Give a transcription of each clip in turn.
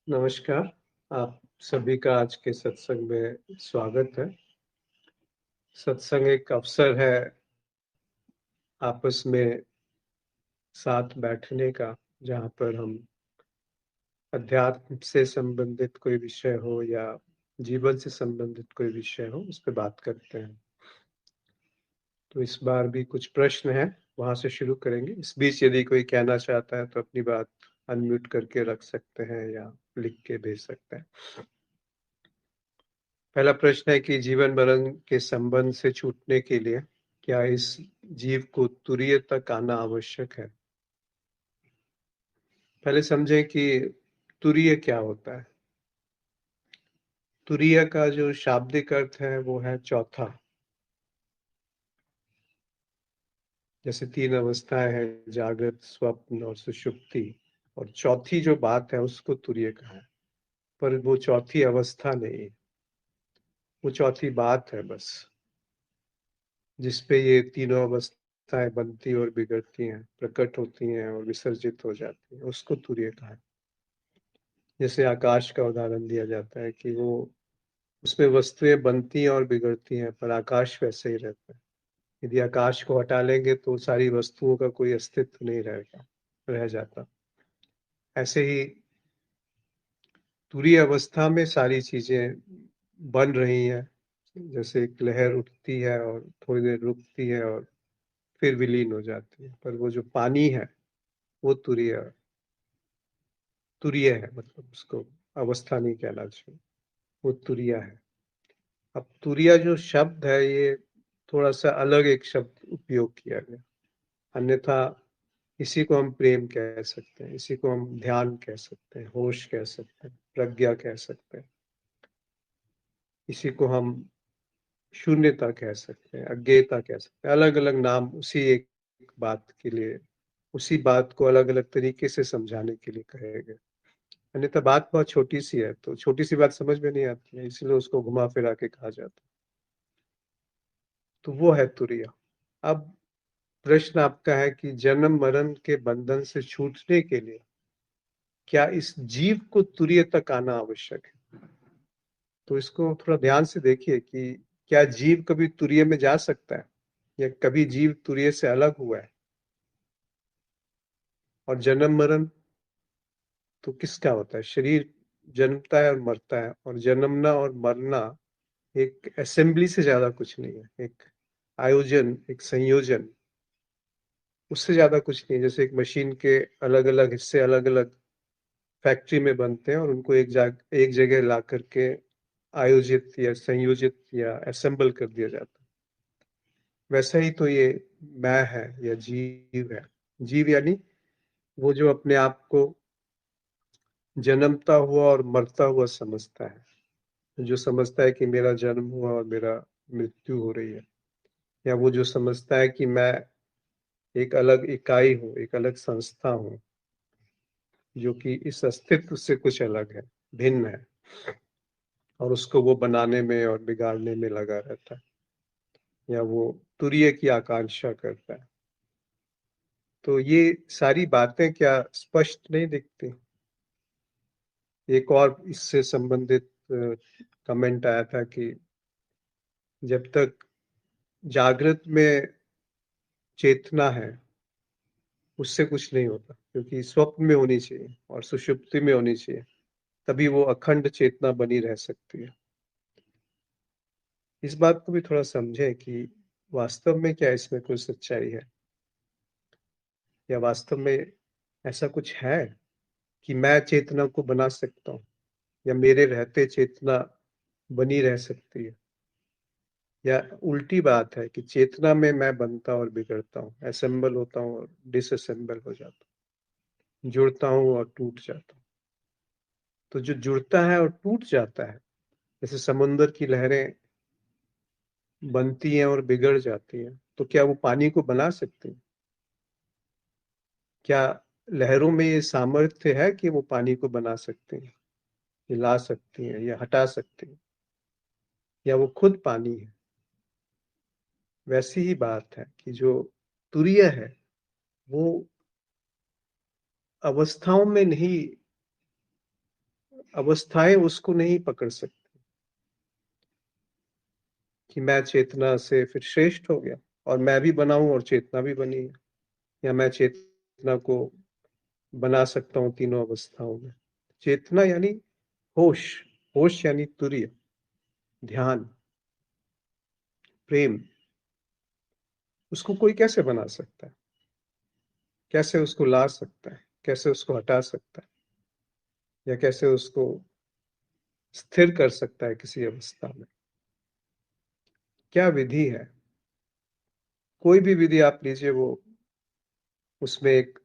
नमस्कार, आप सभी का आज के सत्संग में स्वागत है। सत्संग एक अवसर है आपस में साथ बैठने का, जहाँ पर हम अध्यात्म से संबंधित कोई विषय हो या जीवन से संबंधित कोई विषय हो, उस पे बात करते हैं। तो इस बार भी कुछ प्रश्न हैं, वहाँ से शुरू करेंगे। इस बीच यदि कोई कहना चाहता है तो अपनी बात अनम्यूट करके रख सकते हैं या लिख के भेज सकते हैं। पहला प्रश्न है कि जीवन मरण के संबंध से छूटने के लिए क्या इस जीव को तुरीय तक आना आवश्यक है? पहले समझें कि तुरीय क्या होता है। तुरीय का जो शाब्दिक अर्थ है वो है चौथा। जैसे तीन अवस्थाएं हैं, जागृत, स्वप्न और सुषुप्ति, और चौथी जो बात है उसको तुरीय कहा है। पर वो चौथी अवस्था नहीं है, वो चौथी बात है बस, जिसपे ये तीनों अवस्थाएं बनती और बिगड़ती हैं, प्रकट होती हैं और विसर्जित हो जाती हैं, उसको तुरीय कहा है। जैसे आकाश का उदाहरण दिया जाता है कि वो उसमें वस्तुएं बनती हैं और बिगड़ती हैं, पर आकाश वैसे ही रहता है। यदि आकाश को हटा लेंगे तो सारी वस्तुओं का कोई अस्तित्व नहीं रहेगा, रह जाता। ऐसे ही तुरीय अवस्था में सारी चीजें बन रही हैं, जैसे एक लहर उठती है और थोड़ी देर रुकती है और फिर विलीन हो जाती है। पर वो जो पानी है वो तुरीय तुरीय है, मतलब उसको अवस्था नहीं कहना चाहिए, वो तुरीय है। अब तुरीय जो शब्द है ये थोड़ा सा अलग एक शब्द उपयोग किया गया। अन्यथा इसी को हम प्रेम कह सकते हैं, इसी को हम ध्यान कह सकते हैं, होश कह सकते हैं, प्रज्ञा कह सकते हैं, इसी को हम शून्यता कह सकते हैं, अज्ञेयता कह सकते हैं। अलग अलग नाम उसी एक बात के लिए, उसी बात को अलग अलग तरीके से समझाने के लिए कहे गए। अन्यथा बात बहुत छोटी सी है, तो छोटी सी बात समझ में नहीं आती है, इसलिए उसको घुमा फिरा के कहा जाता है। तो वो है तुरीय। अब प्रश्न आपका है कि जन्म मरण के बंधन से छूटने के लिए क्या इस जीव को तुरीय तक आना आवश्यक है? तो इसको थोड़ा ध्यान से देखिए कि क्या जीव कभी तुरीय में जा सकता है, या कभी जीव तुरीय से अलग हुआ है? और जन्म मरण तो किसका होता है? शरीर जन्मता है और मरता है, और जन्मना और मरना एक असेंबली से ज्यादा कुछ नहीं है, एक आयोजन, एक संयोजन, उससे ज्यादा कुछ नहीं है। जैसे एक मशीन के अलग अलग हिस्से अलग अलग फैक्ट्री में बनते हैं और उनको एक जगह ला करके आयोजित या संयोजित या असेंबल कर दिया जाता है, वैसा ही तो ये मैं है या जीव है। जीव यानी वो जो अपने आप को जन्मता हुआ और मरता हुआ समझता है, जो समझता है कि मेरा जन्म हुआ और मेरा मृत्यु हो रही है, या वो जो समझता है कि मैं एक अलग इकाई हूँ, एक अलग संस्था हूँ, जो कि इस अस्तित्व से कुछ अलग है, भिन्न है, और उसको वो बनाने में और बिगाड़ने में लगा रहता है, या वो तुरीय की आकांक्षा करता है। तो ये सारी बातें क्या स्पष्ट नहीं दिखती? एक और इससे संबंधित कमेंट आया था कि जब तक जागृत में चेतना है उससे कुछ नहीं होता, क्योंकि स्वप्न में होनी चाहिए और सुषुप्ति में होनी चाहिए, तभी वो अखंड चेतना बनी रह सकती है। इस बात को भी थोड़ा समझें कि वास्तव में क्या इसमें कोई सच्चाई है, या वास्तव में ऐसा कुछ है कि मैं चेतना को बना सकता हूँ, या मेरे रहते चेतना बनी रह सकती है, या उल्टी बात है कि चेतना में मैं बनता और बिगड़ता हूँ, असेंबल होता हूँ और डिसअसेंबल हो जाता हूँ, जुड़ता हूँ और टूट जाता हूँ। तो जो जुड़ता है और टूट जाता है, जैसे समुन्द्र की लहरें बनती हैं और बिगड़ जाती हैं, तो क्या वो पानी को बना सकती हैं? क्या लहरों में ये सामर्थ्य है कि वो पानी को बना सकती हैं, हिला सकती हैं या हटा सकती हैं, या वो खुद पानी है? वैसी ही बात है कि जो तुरीय है वो अवस्थाओं में नहीं अवस्थाएं उसको नहीं पकड़ सकती कि मैं चेतना से फिर श्रेष्ठ हो गया और मैं भी बनाऊं और चेतना भी बनी है, या मैं चेतना को बना सकता हूं तीनों अवस्थाओं में। चेतना यानी होश, होश यानी तुर्य, ध्यान, प्रेम। उसको कोई कैसे बना सकता है, कैसे उसको ला सकता है, कैसे उसको हटा सकता है, या कैसे उसको स्थिर कर सकता है किसी अवस्था में? क्या विधि है? कोई भी विधि आप लीजिए, वो उसमें एक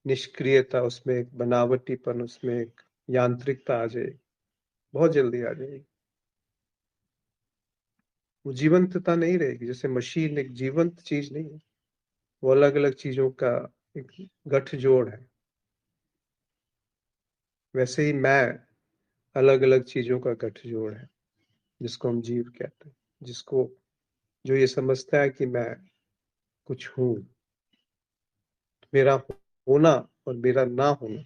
निष्क्रियता, उसमें एक बनावटीपन, उसमें एक यांत्रिकता आ जाएगी, बहुत जल्दी आ जाएगी। वो जीवंतता नहीं रहेगी। जैसे मशीन एक जीवंत चीज नहीं है, वो अलग अलग चीजों का एक गठजोड़ है। वैसे ही मैं अलग अलग चीजों का गठजोड़ है, जिसको हम जीव कहते हैं। जिसको जो ये समझता है कि मैं कुछ हूं, मेरा होना और मेरा ना होना,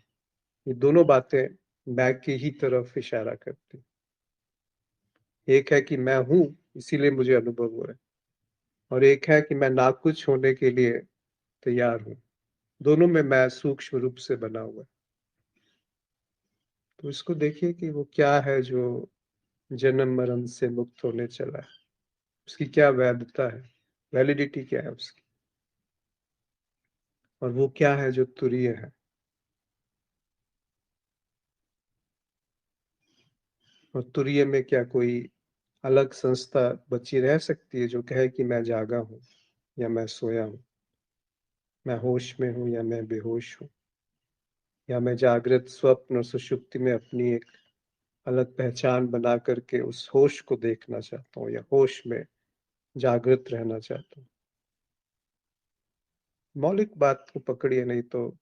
ये दोनों बातें मैं की ही तरफ इशारा करती। एक है कि मैं हूं, इसीलिए मुझे अनुभव हो रहा है, और एक है कि मैं ना कुछ होने के लिए तैयार हूं। दोनों में मैं सूक्ष्म रूप से बना हुआ है। तो इसको देखिए कि वो क्या है जो जन्म मरण से मुक्त होने चला है। उसकी क्या वैधता है, वैलिडिटी क्या है उसकी, और वो क्या है जो तुरीय है। और तुरीय में क्या कोई अलग संस्था बची रह सकती है जो कहे कि मैं जागा हूं या मैं सोया हूं, मैं होश में हूं या मैं बेहोश हूं, या मैं जागृत, स्वप्न और सुषुप्ति में अपनी एक अलग पहचान बना करके उस होश को देखना चाहता हूँ, या होश में जागृत रहना चाहता हूँ? मौलिक बात को पकड़िए, नहीं तो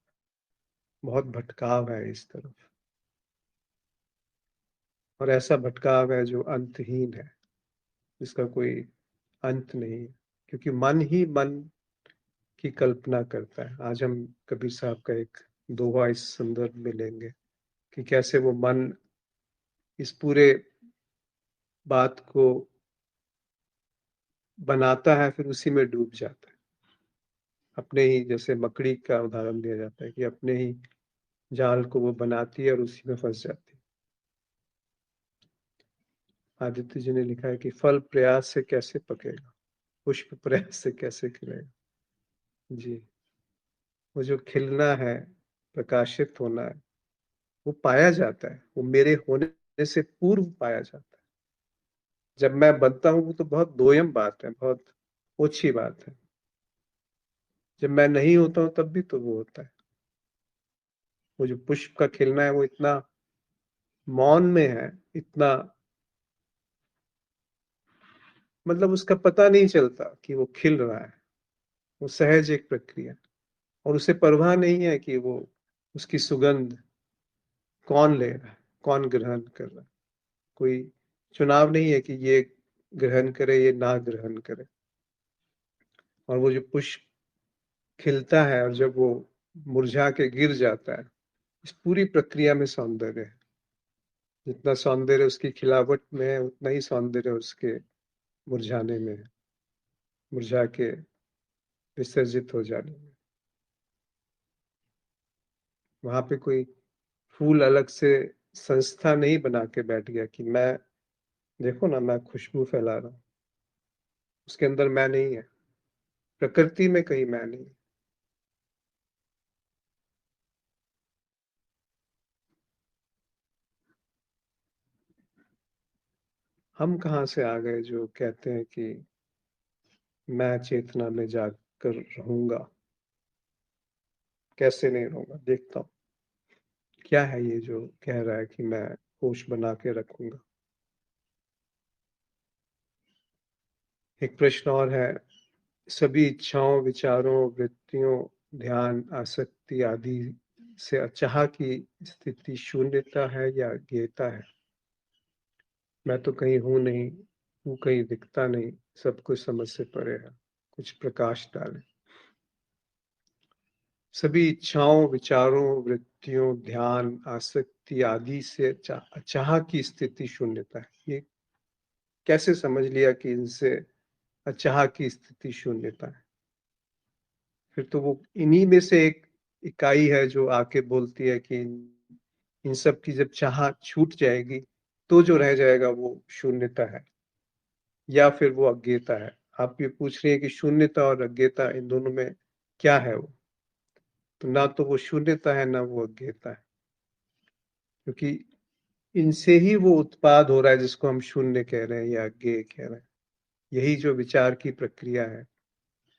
बहुत भटकाव है इस तरफ, और ऐसा भटकाव है जो अंतहीन है, जिसका कोई अंत नहीं है। क्योंकि मन ही मन की कल्पना करता है। आज हम कबीर साहब का एक दोहा इस संदर्भ में लेंगे कि कैसे वो मन इस पूरे बात को बनाता है, फिर उसी में डूब जाता है। अपने ही, जैसे मकड़ी का उदाहरण दिया जाता है कि अपने ही जाल को वो बनाती है और उसी में फंस जाती है। आदित्य जी ने लिखा है कि फल प्रयास से कैसे पकेगा, पुष्प प्रयास से कैसे खिलेगा। जी, वो जो खिलना है, प्रकाशित होना है, वो पाया जाता है, वो मेरे होने से पूर्व पाया जाता है। जब मैं बनता हूँ वो तो बहुत दोयम बात है, बहुत ओछी बात है। जब मैं नहीं होता हूँ तब भी तो वो होता है। वो जो पुष्प का खिलना है, वो इतना मौन में है, इतना, मतलब उसका पता नहीं चलता कि वो खिल रहा है। वो सहज एक प्रक्रिया, और उसे परवाह नहीं है कि वो, उसकी सुगंध कौन ले रहा है, कौन ग्रहण कर रहा है। कोई चुनाव नहीं है कि ये ग्रहण करे, ये ना ग्रहण करे। और वो जो पुष्प खिलता है और जब वो मुरझा के गिर जाता है, इस पूरी प्रक्रिया में सौंदर्य है। जितना सौंदर्य उसकी खिलावट में है, उतना ही सौंदर्य उसके मुरझाने में है, मुरझा के विसर्जित हो जाने में। वहां पे कोई फूल अलग से संस्था नहीं बना के बैठ गया कि मैं, देखो ना, मैं खुशबू फैला रहा हूँ। उसके अंदर मैं नहीं है, प्रकृति में कहीं मैं नहीं। हम कहाँ से आ गए जो कहते हैं कि मैं चेतना में जाकर रहूंगा? कैसे नहीं रहूंगा, देखता हूँ। क्या है ये जो कह रहा है कि मैं होश बना के रखूंगा? एक प्रश्न और है, सभी इच्छाओं, विचारों, वृत्तियों, ध्यान, आसक्ति आदि से अचाह की स्थिति शून्यता है या ज्ञेयता है? मैं तो कहीं हूं नहीं, हूं कहीं दिखता नहीं, सब कुछ समझ से परे है, कुछ प्रकाश डाले। सभी इच्छाओं, विचारों, वृत्तियों, ध्यान, आसक्ति आदि से अचाह की स्थिति शून्यता है। ये कैसे समझ लिया कि इनसे अचाह की स्थिति शून्यता है? फिर तो वो इन्हीं में से एक इकाई है जो आके बोलती है कि इन सब की जब चाह छूट जाएगी तो जो रह जाएगा वो शून्यता है, या फिर वो अज्ञेयता है। आप ये पूछ रही हैं कि शून्यता और अज्ञेयता इन दोनों में क्या है? वो तो ना तो वो शून्यता है, ना वो अज्ञेयता है, क्योंकि इनसे ही वो उत्पाद हो रहा है जिसको हम शून्य कह रहे हैं या अज्ञेय कह रहे हैं। यही जो विचार की प्रक्रिया है,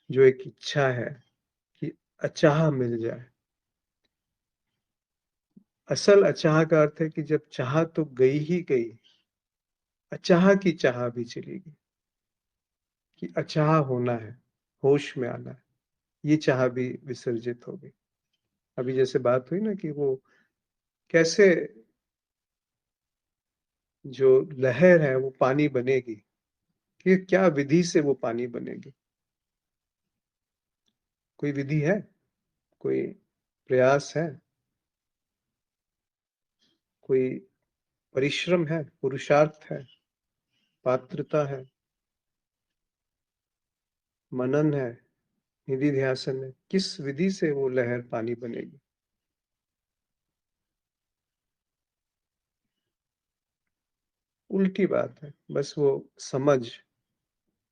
जो एक इच्छा है कि अचाह मिल जाए। असल अचाह का अर्थ है कि जब चाह तो गई ही गई, अचाह की चाह भी चली गई, कि अचाह होना है, होश में आना है, ये चाह भी विसर्जित हो गई। अभी जैसे बात हुई ना कि वो कैसे जो लहर है वो पानी बनेगी, कि क्या विधि से वो पानी बनेगी? कोई विधि है? कोई प्रयास है? कोई परिश्रम है? पुरुषार्थ है? पात्रता है? मनन है? निधि ध्यासन है? किस विधि से वो लहर पानी बनेगी? उल्टी बात है। बस वो समझ,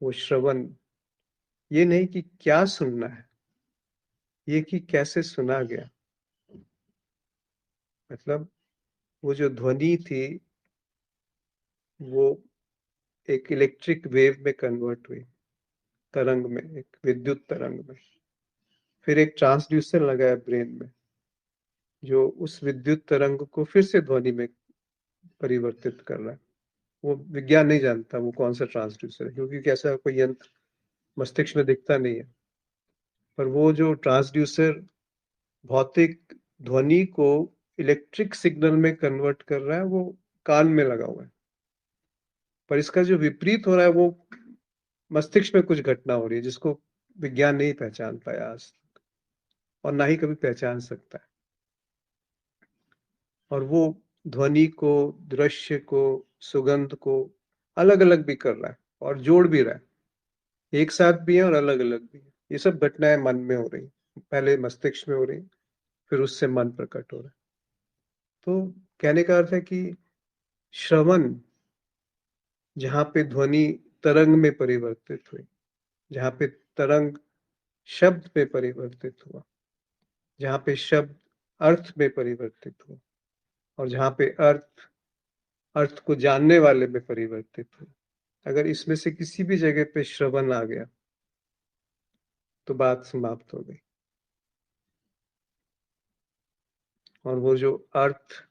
वो श्रवण, ये नहीं कि क्या सुनना है, ये कि कैसे सुना गया। मतलब वो जो ध्वनि थी वो एक इलेक्ट्रिक वेव में कन्वर्ट हुई, तरंग में, एक विद्युत तरंग में। फिर एक ट्रांसड्यूसर लगा है ब्रेन में जो उस विद्युत तरंग को फिर से ध्वनि में परिवर्तित कर रहा है। वो विज्ञान नहीं जानता वो कौन सा ट्रांसड्यूसर है, क्योंकि कैसा कोई यंत्र मस्तिष्क में दिखता नहीं है। पर वो जो ट्रांसड्यूसर भौतिक ध्वनि को इलेक्ट्रिक सिग्नल में कन्वर्ट कर रहा है, वो कान में लगा हुआ है। पर इसका जो विपरीत हो रहा है वो मस्तिष्क में कुछ घटना हो रही है जिसको विज्ञान नहीं पहचान पाया आज तक, और ना ही कभी पहचान सकता है। और वो ध्वनि को, दृश्य को, सुगंध को अलग अलग भी कर रहा है और जोड़ भी रहा है। एक साथ भी है और अलग अलग भी है। ये सब घटनाएं मन में हो रही, पहले मस्तिष्क में हो रही, फिर उससे मन प्रकट हो रहा है। तो कहने का अर्थ है कि श्रवण, जहाँ पे ध्वनि तरंग में परिवर्तित हुई, जहाँ पे तरंग शब्द में परिवर्तित हुआ, जहाँ पे शब्द अर्थ में परिवर्तित हुआ, और जहाँ पे अर्थ अर्थ को जानने वाले में परिवर्तित हुआ, अगर इसमें से किसी भी जगह पे श्रवण आ गया तो बात समाप्त हो गई। और वो जो अर्थ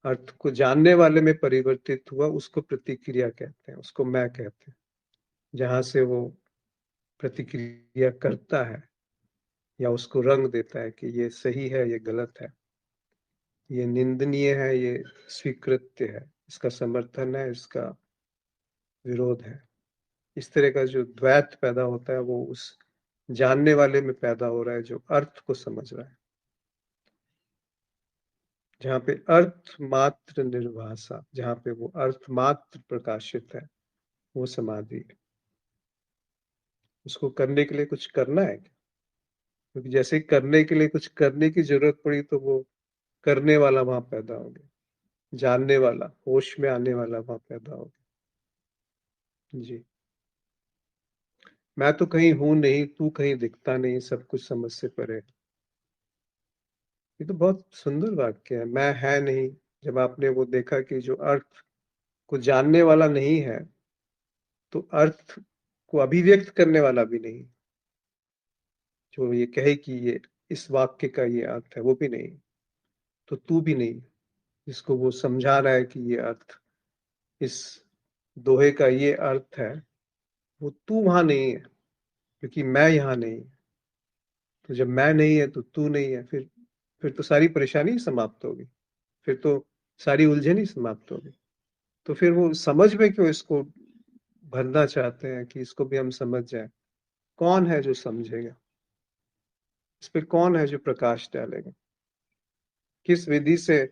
अर्थ को जानने वाले में परिवर्तित हुआ उसको प्रतिक्रिया कहते हैं, उसको मैं कहते हैं। जहां से वो प्रतिक्रिया करता है या उसको रंग देता है कि ये सही है, ये गलत है, ये निंदनीय है, ये स्वीकृत्य है, इसका समर्थन है, इसका विरोध है। इस तरह का जो द्वैत पैदा होता है वो उस जानने वाले में पैदा हो रहा है जो अर्थ को समझ रहा है। जहाँ पे अर्थ मात्र निर्भाषा, जहाँ पे वो अर्थ मात्र प्रकाशित है, वो समाधि है। उसको करने के लिए कुछ करना है, क्योंकि जैसे ही करने के लिए कुछ करने की जरूरत पड़ी तो वो करने वाला वहां पैदा हो गया, जानने वाला, होश में आने वाला वहां पैदा हो गया। जी। मैं तो कहीं हूं नहीं, तू कहीं दिखता नहीं, सब कुछ समझ से परे है। ये तो बहुत सुंदर वाक्य है। मैं है नहीं, जब आपने वो देखा कि जो अर्थ को जानने वाला नहीं है, तो अर्थ को अभिव्यक्त करने वाला भी नहीं, जो ये कहे कि ये इस वाक्य का ये अर्थ है, वो भी नहीं, तो तू भी नहीं, जिसको वो समझा रहा है कि ये अर्थ, इस दोहे का ये अर्थ है, वो तू वहां नहीं है, क्योंकि मैं यहाँ नहीं। तो जब मैं नहीं है तो तू नहीं है, फिर तो सारी परेशानी ही समाप्त होगी, फिर तो सारी उलझन ही समाप्त होगी। तो फिर वो समझ में क्यों इसको भरना चाहते हैं कि इसको भी हम समझ जाए? कौन है जो समझेगा? इस पे कौन है जो प्रकाश डालेगा? किस विधि से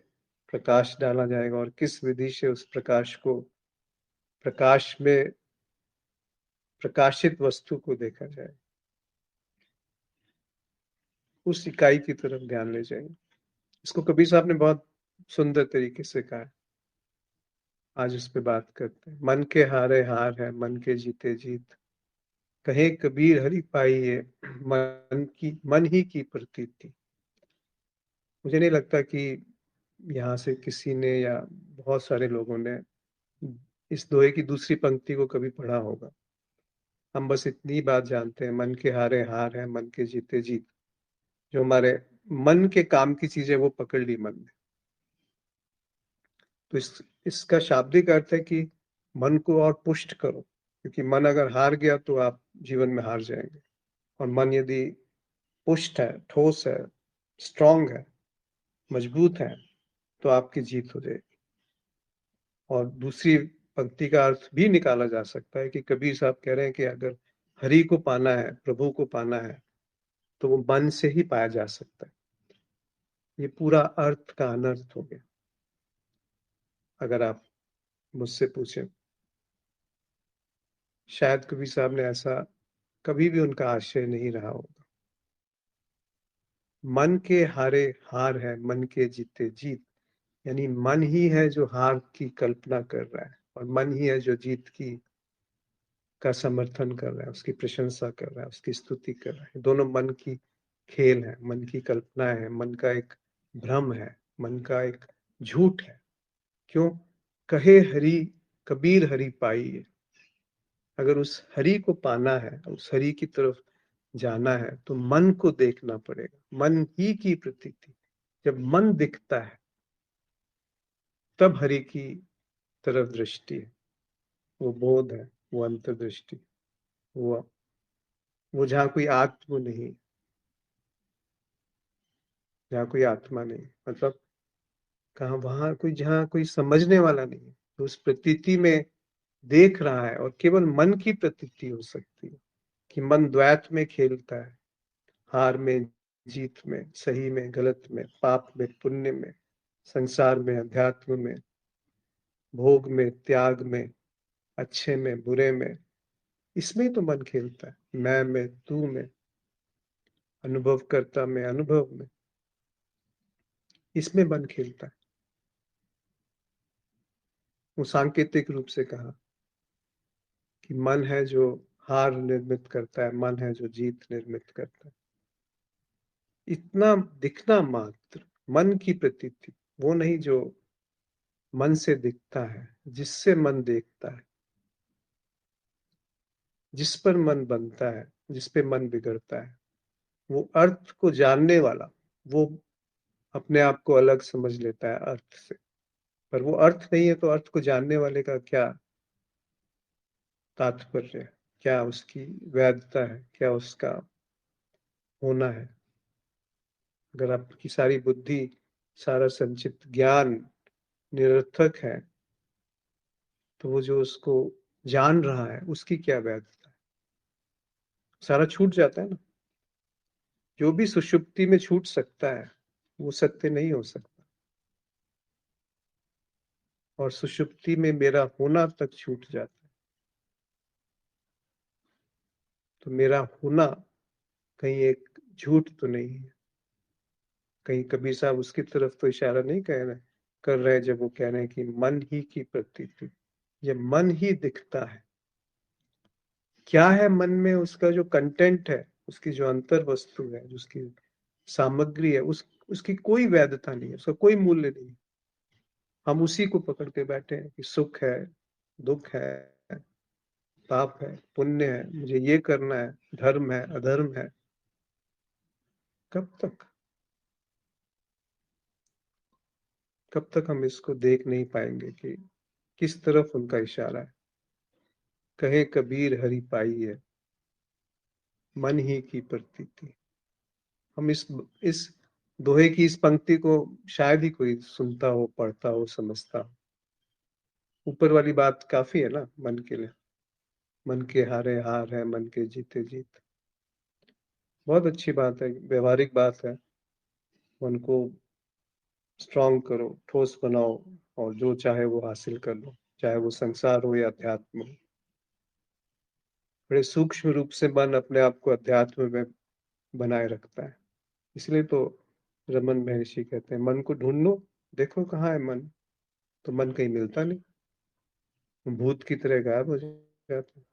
प्रकाश डाला जाएगा और किस विधि से उस प्रकाश को, प्रकाश में प्रकाशित वस्तु को देखा जाए, उस इकाई की तरफ ध्यान ले जाएंगे। इसको कबीर साहब ने बहुत सुंदर तरीके से कहा है। आज इस पे बात करते हैं। मन के हारे हार है, मन के जीते जीत, कहे कबीर हरि पाई है, मन ही की प्रतीति। मुझे नहीं लगता कि यहाँ से किसी ने या बहुत सारे लोगों ने इस दोहे की दूसरी पंक्ति को कभी पढ़ा होगा। हम बस इतनी बात जानते हैं, मन के हारे हार है, मन के जीते जीत। जो हमारे मन के काम की चीजें वो पकड़ ली मन ने। तो इसका शाब्दिक अर्थ है कि मन को और पुष्ट करो, क्योंकि मन अगर हार गया तो आप जीवन में हार जाएंगे। और मन यदि पुष्ट है, ठोस है, स्ट्रांग है, मजबूत है, तो आपकी जीत हो जाएगी। और दूसरी पंक्ति का अर्थ भी निकाला जा सकता है कि कबीर साहब कह रहे हैं कि अगर हरि को पाना है, प्रभु को पाना है, तो वो मन से ही पाया जा सकता है। ये पूरा अर्थ का अनर्थ हो गया अगर आप मुझसे पूछें। शायद कबीर साहब ने ऐसा कभी भी उनका आशय नहीं रहा होगा। मन के हारे हार है, मन के जीते जीत, यानी मन ही है जो हार की कल्पना कर रहा है और मन ही है जो जीत की का समर्थन कर रहा है, उसकी प्रशंसा कर रहा है, उसकी स्तुति कर रहा है। दोनों मन की खेल है, मन की कल्पना है, मन का एक भ्रम है, मन का एक झूठ है। क्यों? कहे हरि कबीर हरि पाई है। अगर उस हरि को पाना है, उस हरि की तरफ जाना है, तो मन को देखना पड़ेगा। मन ही की प्रतीति, जब मन दिखता है तब हरि की तरफ दृष्टि है, वो बोध है, वो अंतर्दृष्टि, वो जहाँ कोई आत्म नहीं, जहाँ कोई आत्मा नहीं, मतलब कहा वहां कोई, जहाँ कोई समझने वाला नहीं है, तो उस प्रतीति में देख रहा है। और केवल मन की प्रतीति हो सकती है कि मन द्वैत में खेलता है, हार में जीत में, सही में गलत में, पाप में पुण्य में, संसार में अध्यात्म में, भोग में त्याग में, अच्छे में बुरे में। इसमें तो मन खेलता है, मैं में तू में, अनुभवकर्ता में अनुभव में, इसमें मन खेलता है। वो सांकेतिक रूप से कहा कि मन है जो हार निर्मित करता है, मन है जो जीत निर्मित करता है। इतना दिखना मात्र, मन की प्रतीति, वो नहीं जो मन से दिखता है, जिससे मन देखता है, जिस पर मन बनता है, जिस पे मन बिगड़ता है, वो अर्थ को जानने वाला, वो अपने आप को अलग समझ लेता है अर्थ से। पर वो अर्थ नहीं है, तो अर्थ को जानने वाले का क्या तात्पर्य है, क्या उसकी वैधता है, क्या उसका होना है? अगर आपकी सारी बुद्धि, सारा संचित ज्ञान निरर्थक है, तो वो जो उसको जान रहा है उसकी क्या वैधता है? सारा छूट जाता है ना। जो भी सुषुप्ति में छूट सकता है वो सत्य नहीं हो सकता। और सुषुप्ति में मेरा होना तक छूट जाता है, तो मेरा होना कहीं एक झूठ तो नहीं है? कहीं कबीर साहब उसकी तरफ तो इशारा नहीं कर रहे जब वो कह रहे हैं कि मन ही की प्रतीति, ये मन ही दिखता है। क्या है मन में? उसका जो कंटेंट है, उसकी जो अंतर वस्तु है, उसकी सामग्री है, उसकी कोई वैधता नहीं है, उसका कोई मूल्य नहीं। हम उसी को पकड़ के बैठे हैं कि सुख है, दुख है, पाप है, पुण्य है, मुझे ये करना है, धर्म है, अधर्म है। कब तक? कब तक हम इसको देख नहीं पाएंगे कि किस तरफ उनका इशारा है? कहे कबीर हरि पाई है, मन ही की प्रतीति। हम इस दोहे की इस पंक्ति को शायद ही कोई सुनता हो, पढ़ता हो, समझता हो। ऊपर वाली बात काफी है ना मन के लिए। मन के हारे हार है, मन के जीते जीत। बहुत अच्छी बात है, व्यवहारिक बात है। मन को स्ट्रांग करो, ठोस बनाओ और जो चाहे वो हासिल कर लो, चाहे वो संसार हो या अध्यात्म हो। बड़े सूक्ष्म रूप से मन अपने आप को अध्यात्म में बनाए रखता है। इसलिए तो रमन महर्षि कहते हैं मन को ढूंढो, देखो कहाँ है मन। तो मन कहीं मिलता नहीं, भूत की तरह गायब हो जाता है।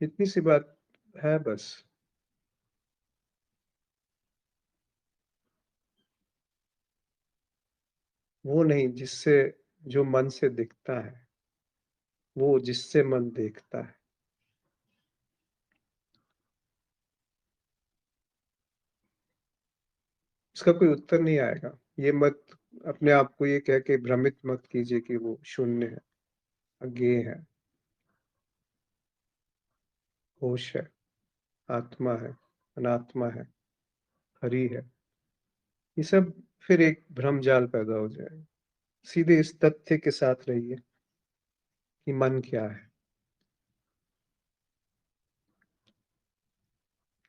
इतनी सी बात है बस। वो नहीं जिससे, जो मन से दिखता है, वो जिससे मन देखता है। इसका कोई उत्तर नहीं आएगा। ये मत अपने आप को ये कह के भ्रमित मत कीजिए कि वो शून्य है, अज्ञेय है, होश है, आत्मा है, अनात्मा है, हरि है। ये सब फिर एक भ्रम जाल पैदा हो जाएगा। सीधे इस तथ्य के साथ रहिए कि मन क्या है।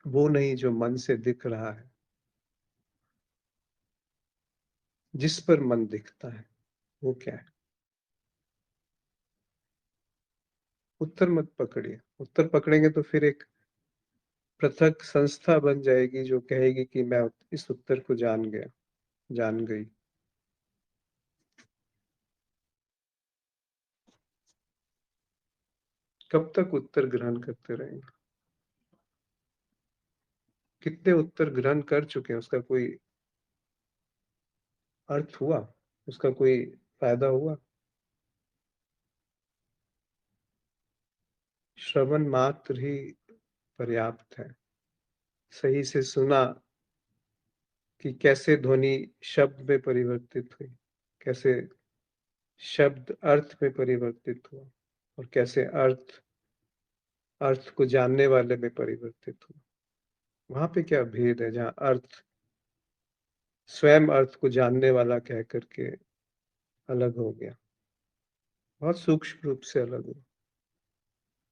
वो नहीं जो मन से दिख रहा है, जिस पर मन दिखता है, वो क्या है। उत्तर मत पकड़िए। उत्तर पकड़ेंगे तो फिर एक पृथक संस्था बन जाएगी जो कहेगी कि मैं इस उत्तर को जान गया, जान गई। कब तक उत्तर ग्रहण करते रहेंगे। कितने उत्तर ग्रहण कर चुके हैं, उसका कोई अर्थ हुआ, उसका कोई फायदा हुआ। श्रवण मात्र ही पर्याप्त है। सही से सुना कि कैसे ध्वनि शब्द में परिवर्तित हुई, कैसे शब्द अर्थ में परिवर्तित हुआ, और कैसे अर्थ अर्थ को जानने वाले में परिवर्तित हुआ। वहां पे क्या भेद है जहाँ अर्थ स्वयं अर्थ को जानने वाला कह करके अलग हो गया, बहुत सूक्ष्म रूप से अलग हो।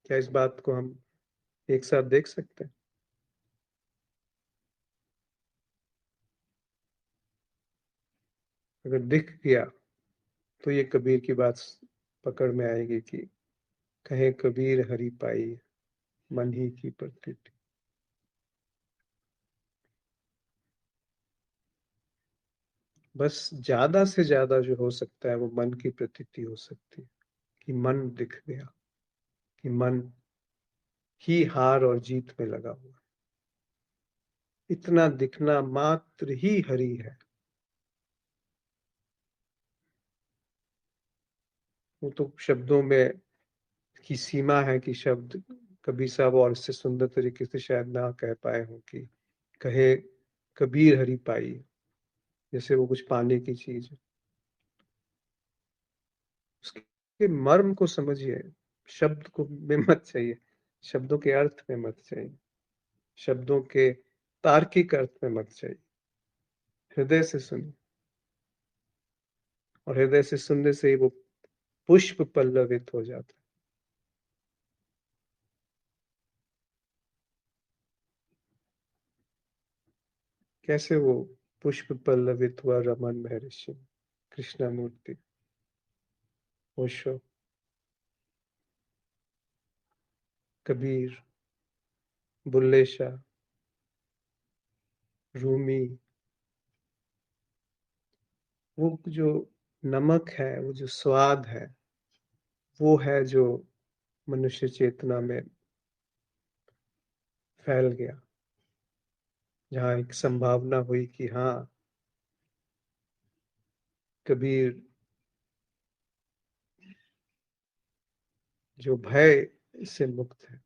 क्या इस बात को हम एक साथ देख सकते हैं। अगर दिख गया तो ये कबीर की बात पकड़ में आएगी कि कहे कबीर हरि पाई, मन ही की प्रतीति। बस ज्यादा से ज्यादा जो हो सकता है वो मन की प्रतीति हो सकती है, कि मन दिख गया, कि मन ही हार और जीत में लगा हुआ है। इतना दिखना मात्र ही हरि है। वो तो शब्दों में की सीमा है कि शब्द कबीर साहब और इससे सुंदर तरीके से शायद ना कह पाए हों कि कहे कबीर हरि पाई, जैसे वो कुछ पाने की चीज है। उसके मर्म को समझिए। शब्द को में मत चाहिए, शब्दों के अर्थ में मत चाहिए, शब्दों के तार्किक अर्थ में मत चाहिए। हृदय से सुनिए, और हृदय से सुनने से ही वो पुष्प पल्लवित हो जाता है। कैसे वो पुष्प पल्लवित हुआ रमन महर्षि, कृष्णमूर्ति, ओशो, कबीर, बुल्ले शाह, रूमी। वो जो नमक है, वो जो स्वाद है, वो है जो मनुष्य चेतना में फैल गया। जहाँ एक संभावना हुई कि हाँ, कबीर जो भय से मुक्त है,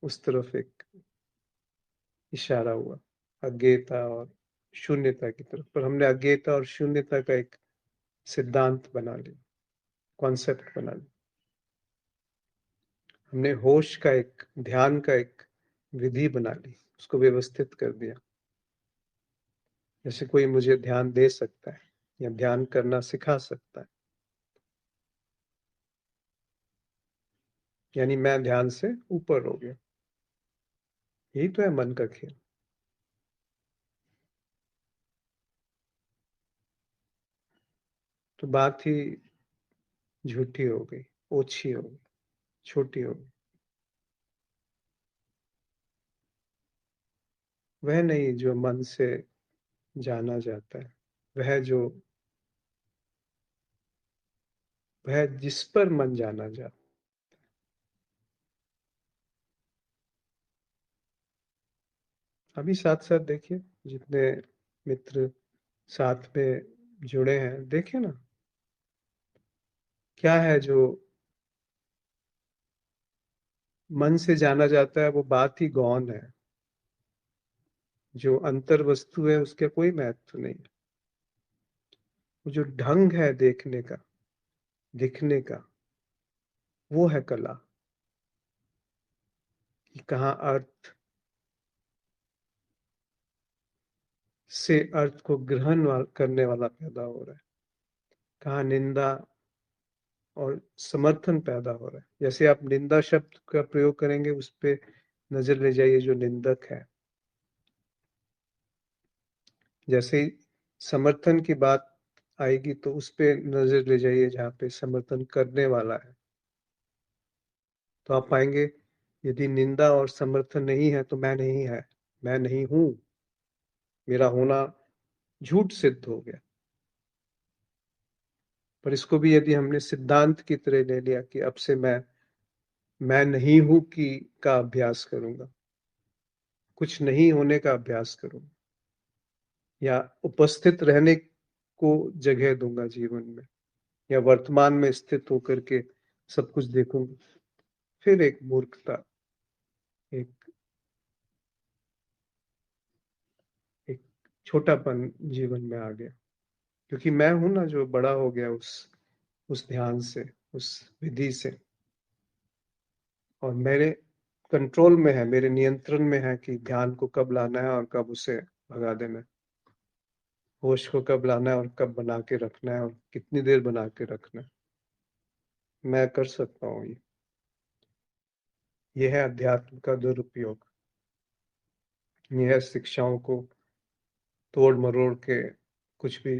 उस तरफ एक इशारा हुआ, अज्ञेयता और शून्यता की तरफ। पर हमने अज्ञेयता और शून्यता का एक सिद्धांत बना लिया, कॉन्सेप्ट बना लिया। हमने होश का एक, ध्यान का एक विधि बना ली, उसको व्यवस्थित कर दिया। जैसे कोई मुझे ध्यान दे सकता है या ध्यान करना सिखा सकता है। यानी मैं ध्यान से ऊपर हो गया। यही तो है मन का खेल। तो बात ही झूठी हो गई, ओछी हो गई, छोटी हो गई। वह नहीं जो मन से जाना जाता है, वह जो वह जिस पर मन जाना जाता। अभी साथ साथ देखिए, जितने मित्र साथ में जुड़े हैं, देखिए ना, क्या है जो मन से जाना जाता है वो बात ही गौण है। जो अंतर वस्तु है उसका कोई महत्व नहीं। वो जो ढंग है देखने का, दिखने का, वो है कला। कि कहाँ अर्थ से अर्थ को करने वाला पैदा हो रहा है, कहाँ निंदा और समर्थन पैदा हो रहा है। जैसे आप निंदा शब्द का प्रयोग करेंगे, उस पे नजर ले जाइए जो निंदक है। जैसे ही समर्थन की बात आएगी तो उस पे नजर ले जाइए जहाँ पे समर्थन करने वाला है। तो आप पाएंगे, यदि निंदा और समर्थन नहीं है तो मैं नहीं है, मैं नहीं हूं, मेरा होना झूठ सिद्ध हो गया। पर इसको भी यदि हमने सिद्धांत की तरह ले लिया कि अब से मैं नहीं हूं की का अभ्यास करूंगा, कुछ नहीं होने का अभ्यास करूंगा, या उपस्थित रहने को जगह दूंगा जीवन में, या वर्तमान में स्थित होकर के सब कुछ देखूंगा, फिर एक मूर्खता, एक एक छोटापन जीवन में आ गया। क्योंकि मैं हूं ना जो बड़ा हो गया उस ध्यान से, उस विधि से। और मेरे कंट्रोल में है, मेरे नियंत्रण में है कि ध्यान को कब लाना है और कब उसे भगा देना है। होश को कब लाना है और कब बना के रखना है और कितनी देर बना के रखना है। मैं कर सकता हूँ ये। ये है अध्यात्म का दुरुपयोग। ये है शिक्षाओं को तोड़ मरोड़ के कुछ भी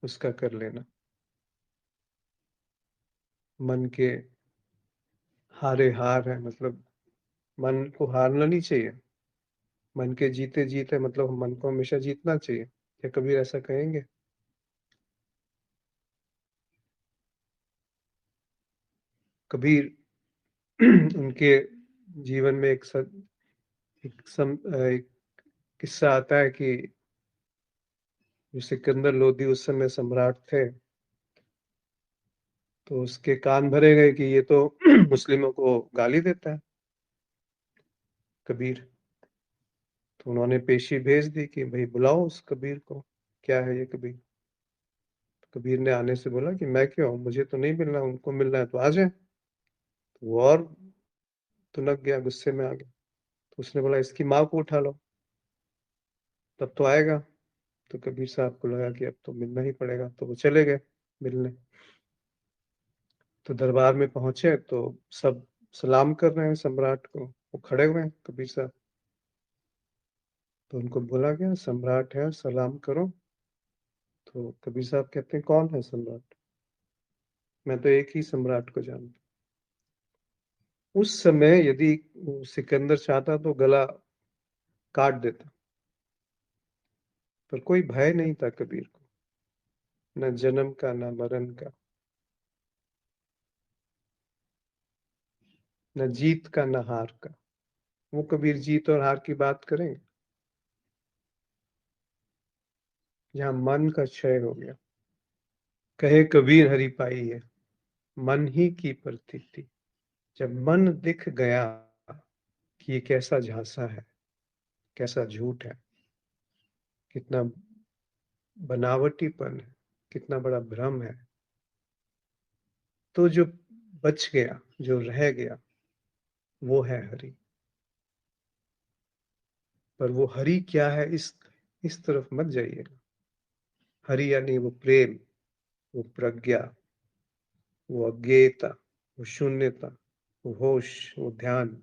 उसका कर लेना। मन के हारे हार है, मतलब मन को हारना नहीं चाहिए। मन के जीते जीते मतलब मन को हमेशा जीतना चाहिए। क्या कबीर ऐसा कहेंगे? कबीर उनके जीवन में एक किस्सा आता है कि जो सिकंदर लोदी उस समय सम्राट थे, तो उसके कान भरे गए कि ये तो मुस्लिमों को गाली देता है कबीर। तो उन्होंने पेशी भेज दी कि भाई बुलाओ उस कबीर को, क्या है ये कबीर। तो कबीर ने आने से बोला कि मैं क्यों, मुझे तो नहीं मिलना, उनको मिलना है तो आ जाए। तो वो और तुनक गया, गुस्से में आ गया। तो उसने बोला इसकी माँ को उठा लो, तब तो आएगा। तो कबीर साहब को लगा कि अब तो मिलना ही पड़ेगा, तो वो चले गए मिलने। तो दरबार में पहुंचे तो सब सलाम कर रहे हैं सम्राट को, वो खड़े हुए हैं कबीर साहब। तो उनको बोला गया सम्राट है, सलाम करो। तो कबीर साहब कहते हैं कौन है सम्राट, मैं तो एक ही सम्राट को जानता हूं। उस समय यदि सिकंदर चाहता तो गला काट देता, पर कोई भय नहीं था कबीर को, न जन्म का न मरण का, न जीत का न हार का। वो कबीर जीत और हार की बात करेंगे जहां मन का क्षय हो गया। कहे कबीर हरि पाई है, मन ही की प्रतीति। जब मन दिख गया कि ये कैसा झांसा है, कैसा झूठ है, कितना बनावटीपन है, कितना बड़ा भ्रम है, तो जो बच गया, जो रह गया, वो है हरि। पर वो हरि क्या है, इस तरफ मत जाइएगा। हरि यानी वो प्रेम, वो प्रज्ञा, वो अज्ञेयता, वो शून्यता, वो होश, वो ध्यान,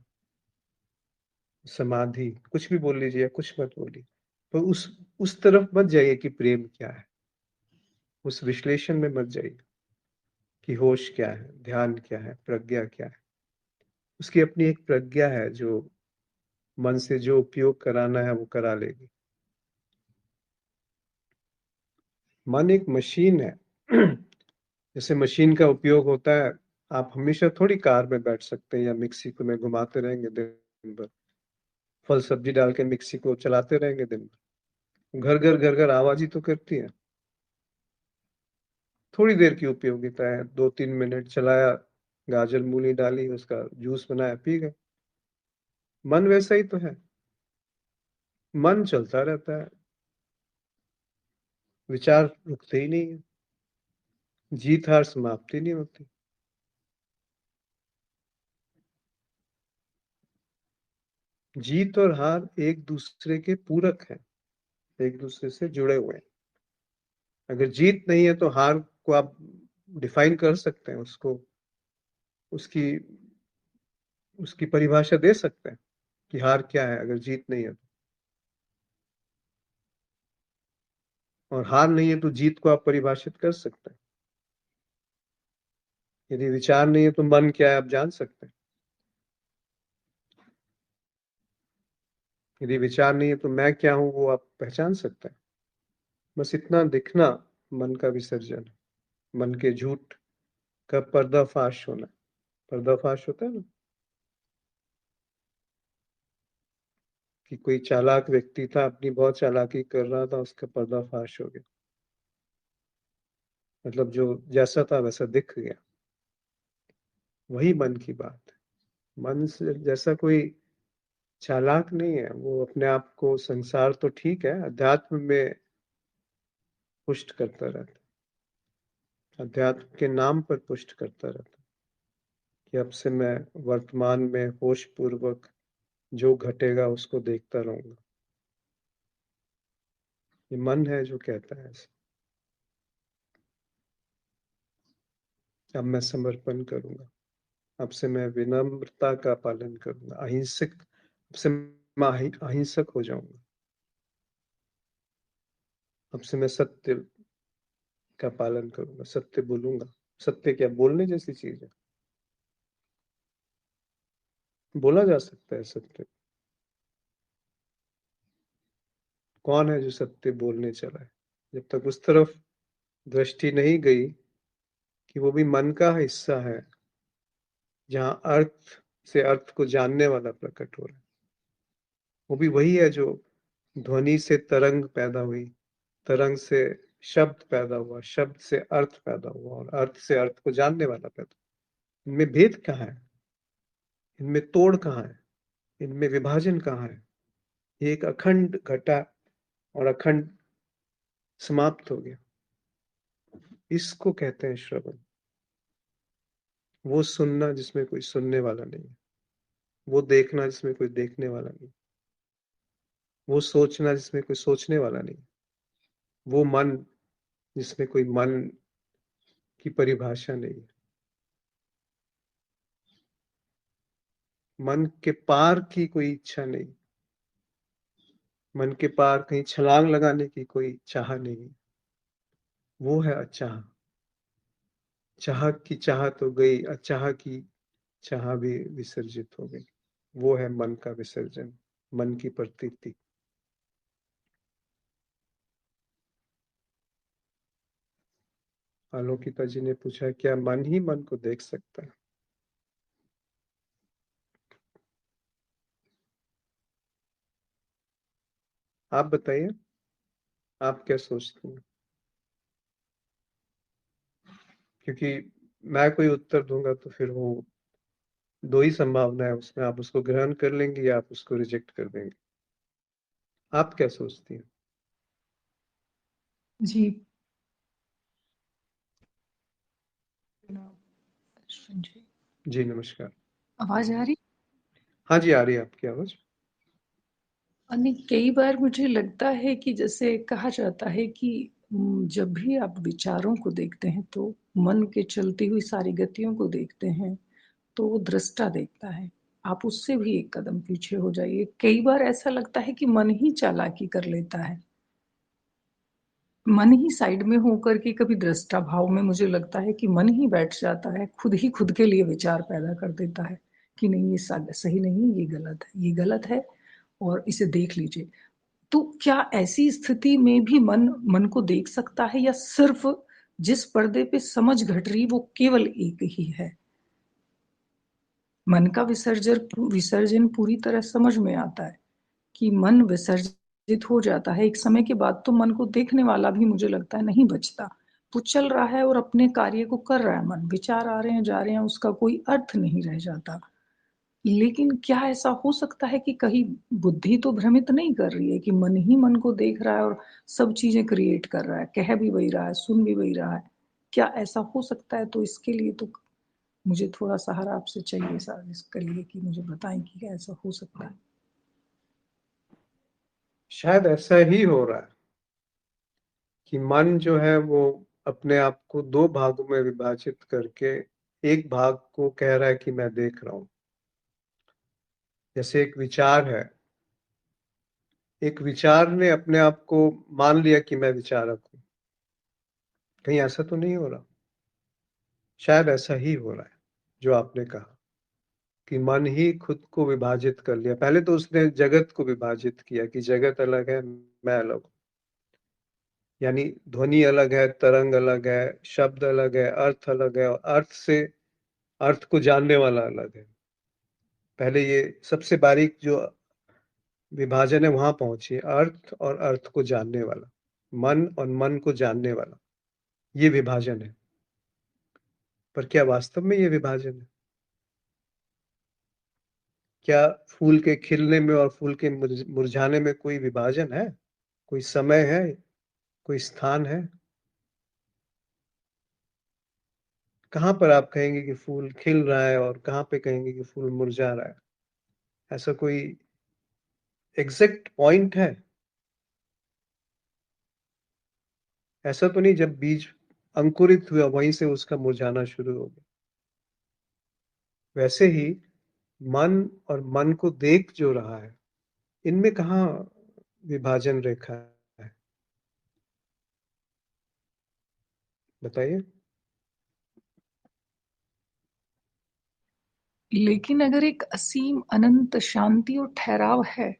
समाधि, कुछ भी बोल लीजिए या कुछ मत बोलिए, तो उस तरफ मत जाइए कि प्रेम क्या है, उस विश्लेषण में मत जाइए कि होश क्या है, ध्यान क्या है, प्रज्ञा क्या है। उसकी अपनी एक प्रज्ञा है जो मन से जो उपयोग कराना है वो करा लेगी। मन एक मशीन है। जैसे मशीन का उपयोग होता है, आप हमेशा थोड़ी कार में बैठ सकते हैं या मिक्सी को में घुमाते रहेंगे दिन भर, फल सब्जी डाल के मिक्सी को चलाते रहेंगे दिन भर, घर घर आवाज ही तो करती है। थोड़ी देर की उपयोगिता है, 2-3 मिनट चलाया, गाजर मूली डाली, उसका जूस बनाया, पी गए। मन वैसा ही तो है, मन चलता रहता है, विचार रुकते ही नहीं है, जीत हार समाप्ति नहीं होती। जीत और हार एक दूसरे के पूरक हैं, एक दूसरे से जुड़े हुए हैं। अगर जीत नहीं है तो हार को आप डिफाइन कर सकते हैं, उसको उसकी उसकी परिभाषा दे सकते हैं कि हार क्या है अगर जीत नहीं है तो। और हार नहीं है तो जीत को आप परिभाषित कर सकते हैं। यदि विचार नहीं है तो मन क्या है आप जान सकते हैं। यदि विचार नहीं है तो मैं क्या हूं वो आप पहचान सकते हैं। बस इतना दिखना मन का विसर्जन है, मन के झूठ का पर्दाफाश होना। पर्दाफाश होता है ना, कि कोई चालाक व्यक्ति था, अपनी बहुत चालाकी कर रहा था, उसका पर्दाफाश हो गया, मतलब जो जैसा था वैसा दिख गया। वही मन की बात है। मन से जैसा कोई चालाक नहीं है, वो अपने आप को, संसार तो ठीक है, अध्यात्म में पुष्ट करता रहता है, अध्यात्म के नाम पर पुष्ट करता रहता है कि अब से मैं वर्तमान में होश पूर्वक जो घटेगा उसको देखता रहूंगा। ये मन है जो कहता है ऐसे। अब मैं समर्पण करूंगा, अब से मैं विनम्रता का पालन करूंगा, अहिंसक, अब से मैं अहिंसक हो जाऊंगा, अब से मैं सत्य का पालन करूंगा, सत्य बोलूंगा। सत्य क्या बोलने जैसी चीज है, बोला जा सकता है सत्य। कौन है जो सत्य बोलने चला है? जब तक उस तरफ दृष्टि नहीं गई कि वो भी मन का हिस्सा है, जहां अर्थ से अर्थ को जानने वाला प्रकट हो रहा है। वो भी वही है जो ध्वनि से तरंग पैदा हुई, तरंग से शब्द पैदा हुआ, शब्द से अर्थ पैदा हुआ, और अर्थ से अर्थ को जानने वाला पैदा। इनमें भेद कहाँ है? इनमें तोड़ कहाँ है? इनमें विभाजन कहाँ है? ये एक अखंड घटा और अखंड समाप्त हो गया। इसको कहते हैं श्रवण। वो सुनना जिसमें कोई सुनने वाला नहीं है, वो देखना जिसमें कोई देखने वाला नहीं, वो सोचना जिसमें कोई सोचने वाला नहीं, वो मन जिसमें कोई मन की परिभाषा नहीं है। मन के पार की कोई इच्छा नहीं, मन के पार कहीं छलांग लगाने की कोई चाह नहीं। वो है अचाह। चाह की चाह तो गई, अचाह की चाह भी विसर्जित हो गई। वो है मन का विसर्जन, मन की प्रतीति। आलोकिता जी ने पूछा, क्या मन ही मन को देख सकता है? आप बताइए, आप क्या सोचते हैं? क्योंकि मैं कोई उत्तर दूंगा तो फिर वो दो ही संभावना है उसमें, आप उसको ग्रहण कर लेंगे या आप उसको रिजेक्ट कर देंगे। आप क्या सोचती हैं? जी। अश्विन जी, जी नमस्कार। आवाज आ रही? हाँ जी, आ रही है आपकी आवाज। नहीं, कई बार मुझे लगता है कि जैसे कहा जाता है कि जब भी आप विचारों को देखते हैं तो मन के चलती हुई सारी गतियों को देखते हैं, तो वो दृष्टा देखता है। आप उससे भी एक कदम पीछे हो जाइए। कई बार ऐसा लगता है कि मन ही चालाकी कर लेता है। मन ही साइड में होकर के कभी दृष्टा भाव में मुझे लगता है कि मन ही बैठ जाता है, खुद ही खुद के लिए विचार पैदा कर देता है कि नहीं ये सही नहीं, ये गलत है और इसे देख लीजिए। तो क्या ऐसी स्थिति में भी मन मन को देख सकता है या सिर्फ जिस पर्दे पे समझ घट रही वो केवल एक ही है? मन का विसर्जन पूरी तरह समझ में आता है कि मन विसर्जित हो जाता है। एक समय के बाद तो मन को देखने वाला भी मुझे लगता है नहीं बचता। वो चल रहा है और अपने कार्य को कर रहा है मन, विचार आ रहे हैं, जा रहे हैं, उसका कोई अर्थ नहीं रह जाता। लेकिन क्या ऐसा हो सकता है कि कहीं बुद्धि तो भ्रमित नहीं कर रही है कि मन ही मन को देख रहा है और सब चीज़ें क्रिएट कर रहा है, कह भी वही रहा है, सुन भी वही रहा है। क्या ऐसा हो सकता है? तो इसके लिए तो मुझे थोड़ा सहारा आपसे चाहिए, साजिश करिए कि मुझे बताएँ कि क्या ऐसा हो सकता है? शायद ऐसा ही हो रहा है कि मन जो है वो अपने आप को दो भागों में विभाजित करके एक भाग को कह रहा है कि मैं देख रहा हूं। जैसे एक विचार है, एक विचार ने अपने आप को मान लिया कि मैं विचारक हूं। कहीं ऐसा तो नहीं हो रहा? शायद ऐसा ही हो रहा है जो आपने कहा कि मन ही खुद को विभाजित कर लिया। पहले तो उसने जगत को विभाजित किया कि जगत अलग है, मैं अलग हूं। यानी ध्वनि अलग है, तरंग अलग है, शब्द अलग है, अर्थ अलग है, और अर्थ से अर्थ को जानने वाला अलग है। पहले ये सबसे बारीक जो विभाजन है वहां पहुंची, अर्थ और अर्थ को जानने वाला, मन और मन को जानने वाला, ये विभाजन है। पर क्या वास्तव में ये विभाजन है? क्या फूल के खिलने में और फूल के मुरझाने में कोई विभाजन है? कोई समय है? कोई स्थान है? कहाँ पर आप कहेंगे कि फूल खिल रहा है और कहाँ पे कहेंगे कि फूल मुरझा रहा है? ऐसा कोई एग्जैक्ट पॉइंट है? ऐसा तो नहीं जब बीज अंकुरित हुआ वहीं से उसका मुरझाना शुरू हो गया। वैसे ही मन और मन को देख जो रहा है, इनमें कहाँ विभाजन रेखा है? बताइए। लेकिन अगर एक असीम अनंत शांति और ठहराव है,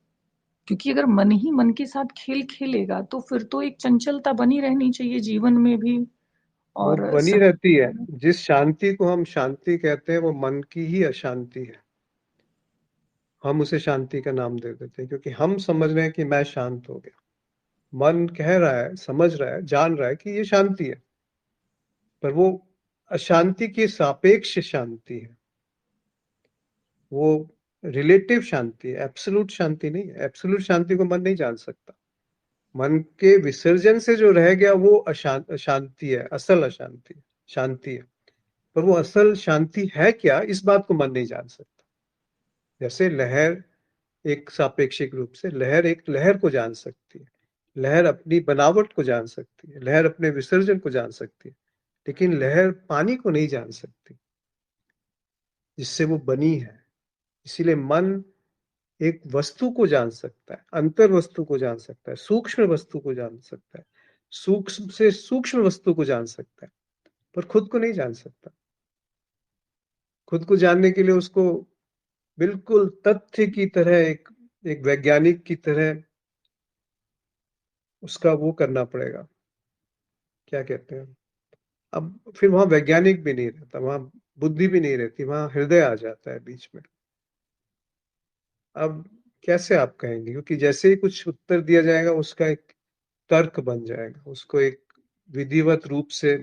क्योंकि अगर मन ही मन के साथ खेल खेलेगा तो फिर तो एक चंचलता बनी रहनी चाहिए जीवन में भी वो और बनी रहती है। संगीत में। जिस शांति को हम शांति कहते हैं वो मन की ही अशांति है। हम उसे शांति का नाम दे देते हैं क्योंकि हम समझ रहे हैं कि मैं शांत हो गया। मन कह रहा है, समझ रहा है, जान रहा है कि ये शांति है, पर वो अशांति की सापेक्ष शांति है। वो रिलेटिव शांति है, एब्सोल्यूट शांति नहीं है। एब्सोल्यूट शांति को मन नहीं जान सकता। मन के विसर्जन से जो रह गया वो अशांति है, असल अशांति, शांति है। पर वो असल शांति है क्या, इस बात को मन नहीं जान सकता। जैसे लहर एक सापेक्षिक रूप से लहर एक लहर को जान सकती है, लहर अपनी बनावट को जान सकती है, लहर अपने विसर्जन को जान सकती है, लेकिन लहर पानी को नहीं जान सकती जिससे वो बनी है। इसीलिए मन एक वस्तु को जान सकता है, अंतर वस्तु को जान सकता है, सूक्ष्म वस्तु को जान सकता है, सूक्ष्म से सूक्ष्म वस्तु को जान सकता है, पर खुद को नहीं जान सकता। खुद को जानने के लिए उसको बिल्कुल तथ्य की तरह एक एक वैज्ञानिक की तरह उसका वो करना पड़ेगा। क्या कहते हैं, अब फिर वहां वैज्ञानिक भी नहीं रहता, वहां बुद्धि भी नहीं रहती, वहां हृदय आ जाता है बीच में। अब कैसे आप कहेंगे, क्योंकि जैसे ही कुछ उत्तर दिया जाएगा उसका एक तर्क बन जाएगा, उसको एक विधिवत रूप से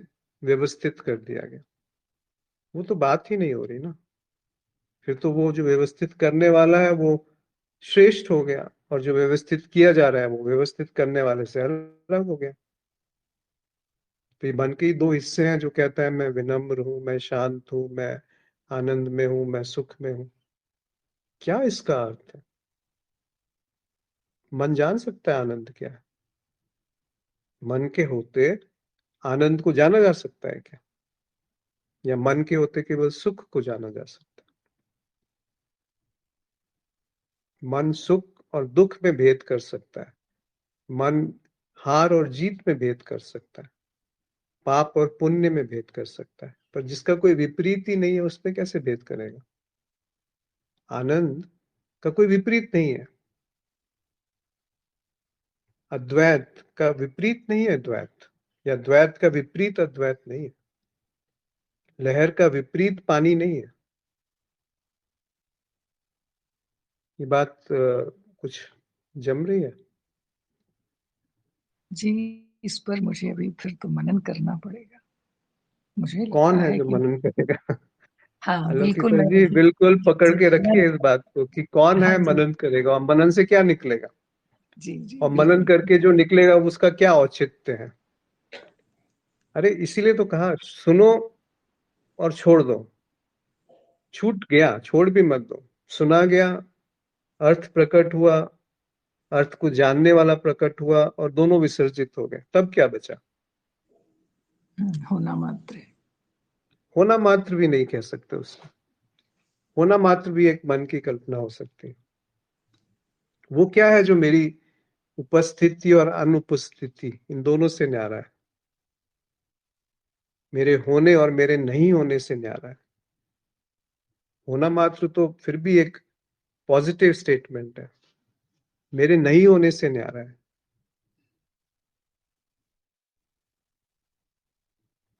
व्यवस्थित कर दिया गया। वो तो बात ही नहीं हो रही ना। फिर तो वो जो व्यवस्थित करने वाला है वो श्रेष्ठ हो गया, और जो व्यवस्थित किया जा रहा है वो व्यवस्थित करने वाले से अलग हो गया। तो ये मन के ही दो हिस्से हैं, जो कहता है मैं विनम्र हूं, मैं शांत हूं, मैं आनंद में हूं, मैं सुख में हूं। क्या इसका अर्थ है? मन जान सकता है आनंद क्या है? मन के होते आनंद को जाना जा सकता है क्या? या मन के होते केवल सुख को जाना जा सकता है? मन सुख और दुख में भेद कर सकता है, मन हार और जीत में भेद कर सकता है, पाप और पुण्य में भेद कर सकता है, पर जिसका कोई विपरीत ही नहीं है उसमें कैसे भेद करेगा? आनंद का कोई विपरीत नहीं है, अद्वैत का विपरीत नहीं है द्वैत, या द्वैत का विपरीत अद्वैत नहीं है, लहर का विपरीत पानी नहीं है। ये बात कुछ जम रही है? जी, इस पर मुझे अभी फिर तो मनन करना पड़ेगा। मुझे कौन लगता है है जो कि मनन करेगा? हाँ, बिल्कुल आलोकीता मैं जी वही बिल्कुल पकड़ जी, के रखिए इस बात को कि कौन हाँ है जी, मनन करेगा, और मनन से क्या निकलेगा, जी, जी, और मनन बिल्कुल। करके जो निकलेगा उसका क्या औचित्य है? अरे इसीलिए तो कहा सुनो और छोड़ दो, छूट गया छोड़ भी मत दो, सुना गया, अर्थ प्रकट हुआ, अर्थ को जानने वाला प्रकट हुआ और दोनों विसर्जित हो गए, तब क्या बचा? होना मात्र है। होना मात्र भी नहीं कह सकते उसको, होना मात्र भी एक मन की कल्पना हो सकती है। वो क्या है जो मेरी उपस्थिति और अनुपस्थिति इन दोनों से न्यारा है, मेरे होने और मेरे नहीं होने से न्यारा है। होना मात्र तो फिर भी एक पॉजिटिव स्टेटमेंट है, मेरे नहीं होने से न्यारा है।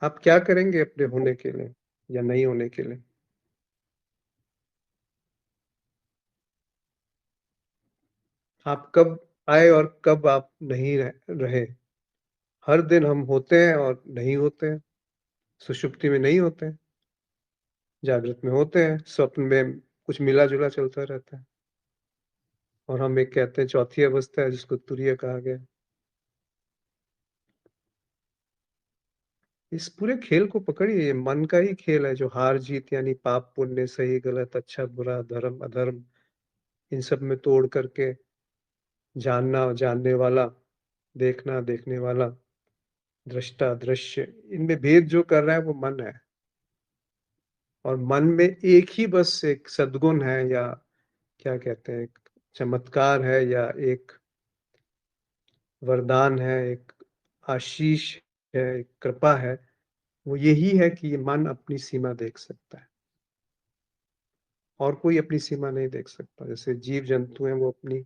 आप क्या करेंगे अपने होने के लिए या नहीं होने के लिए? आप कब आए और कब आप नहीं रहे? हर दिन हम होते हैं और नहीं होते हैं, सुषुप्ति में नहीं होते हैं, जागृत में होते हैं, स्वप्न में कुछ मिला जुला चलता रहता है, और हम एक कहते हैं चौथी अवस्था है जिसको तुरीय कहा गया। इस पूरे खेल को पकड़िए, ये मन का ही खेल है जो हार जीत यानी पाप पुण्य, सही गलत, अच्छा बुरा, धर्म अधर्म, इन सब में तोड़ करके जानना जानने वाला, देखना देखने वाला, दृष्टा दृश्य, इनमें भेद जो कर रहा है वो मन है। और मन में एक ही बस एक सद्गुण है, या क्या कहते हैं, एक चमत्कार है, या एक वरदान है, एक आशीष है, एक कृपा है, वो यही है कि ये मन अपनी सीमा देख सकता है, और कोई अपनी सीमा नहीं देख सकता। जैसे जीव जंतु हैं वो अपनी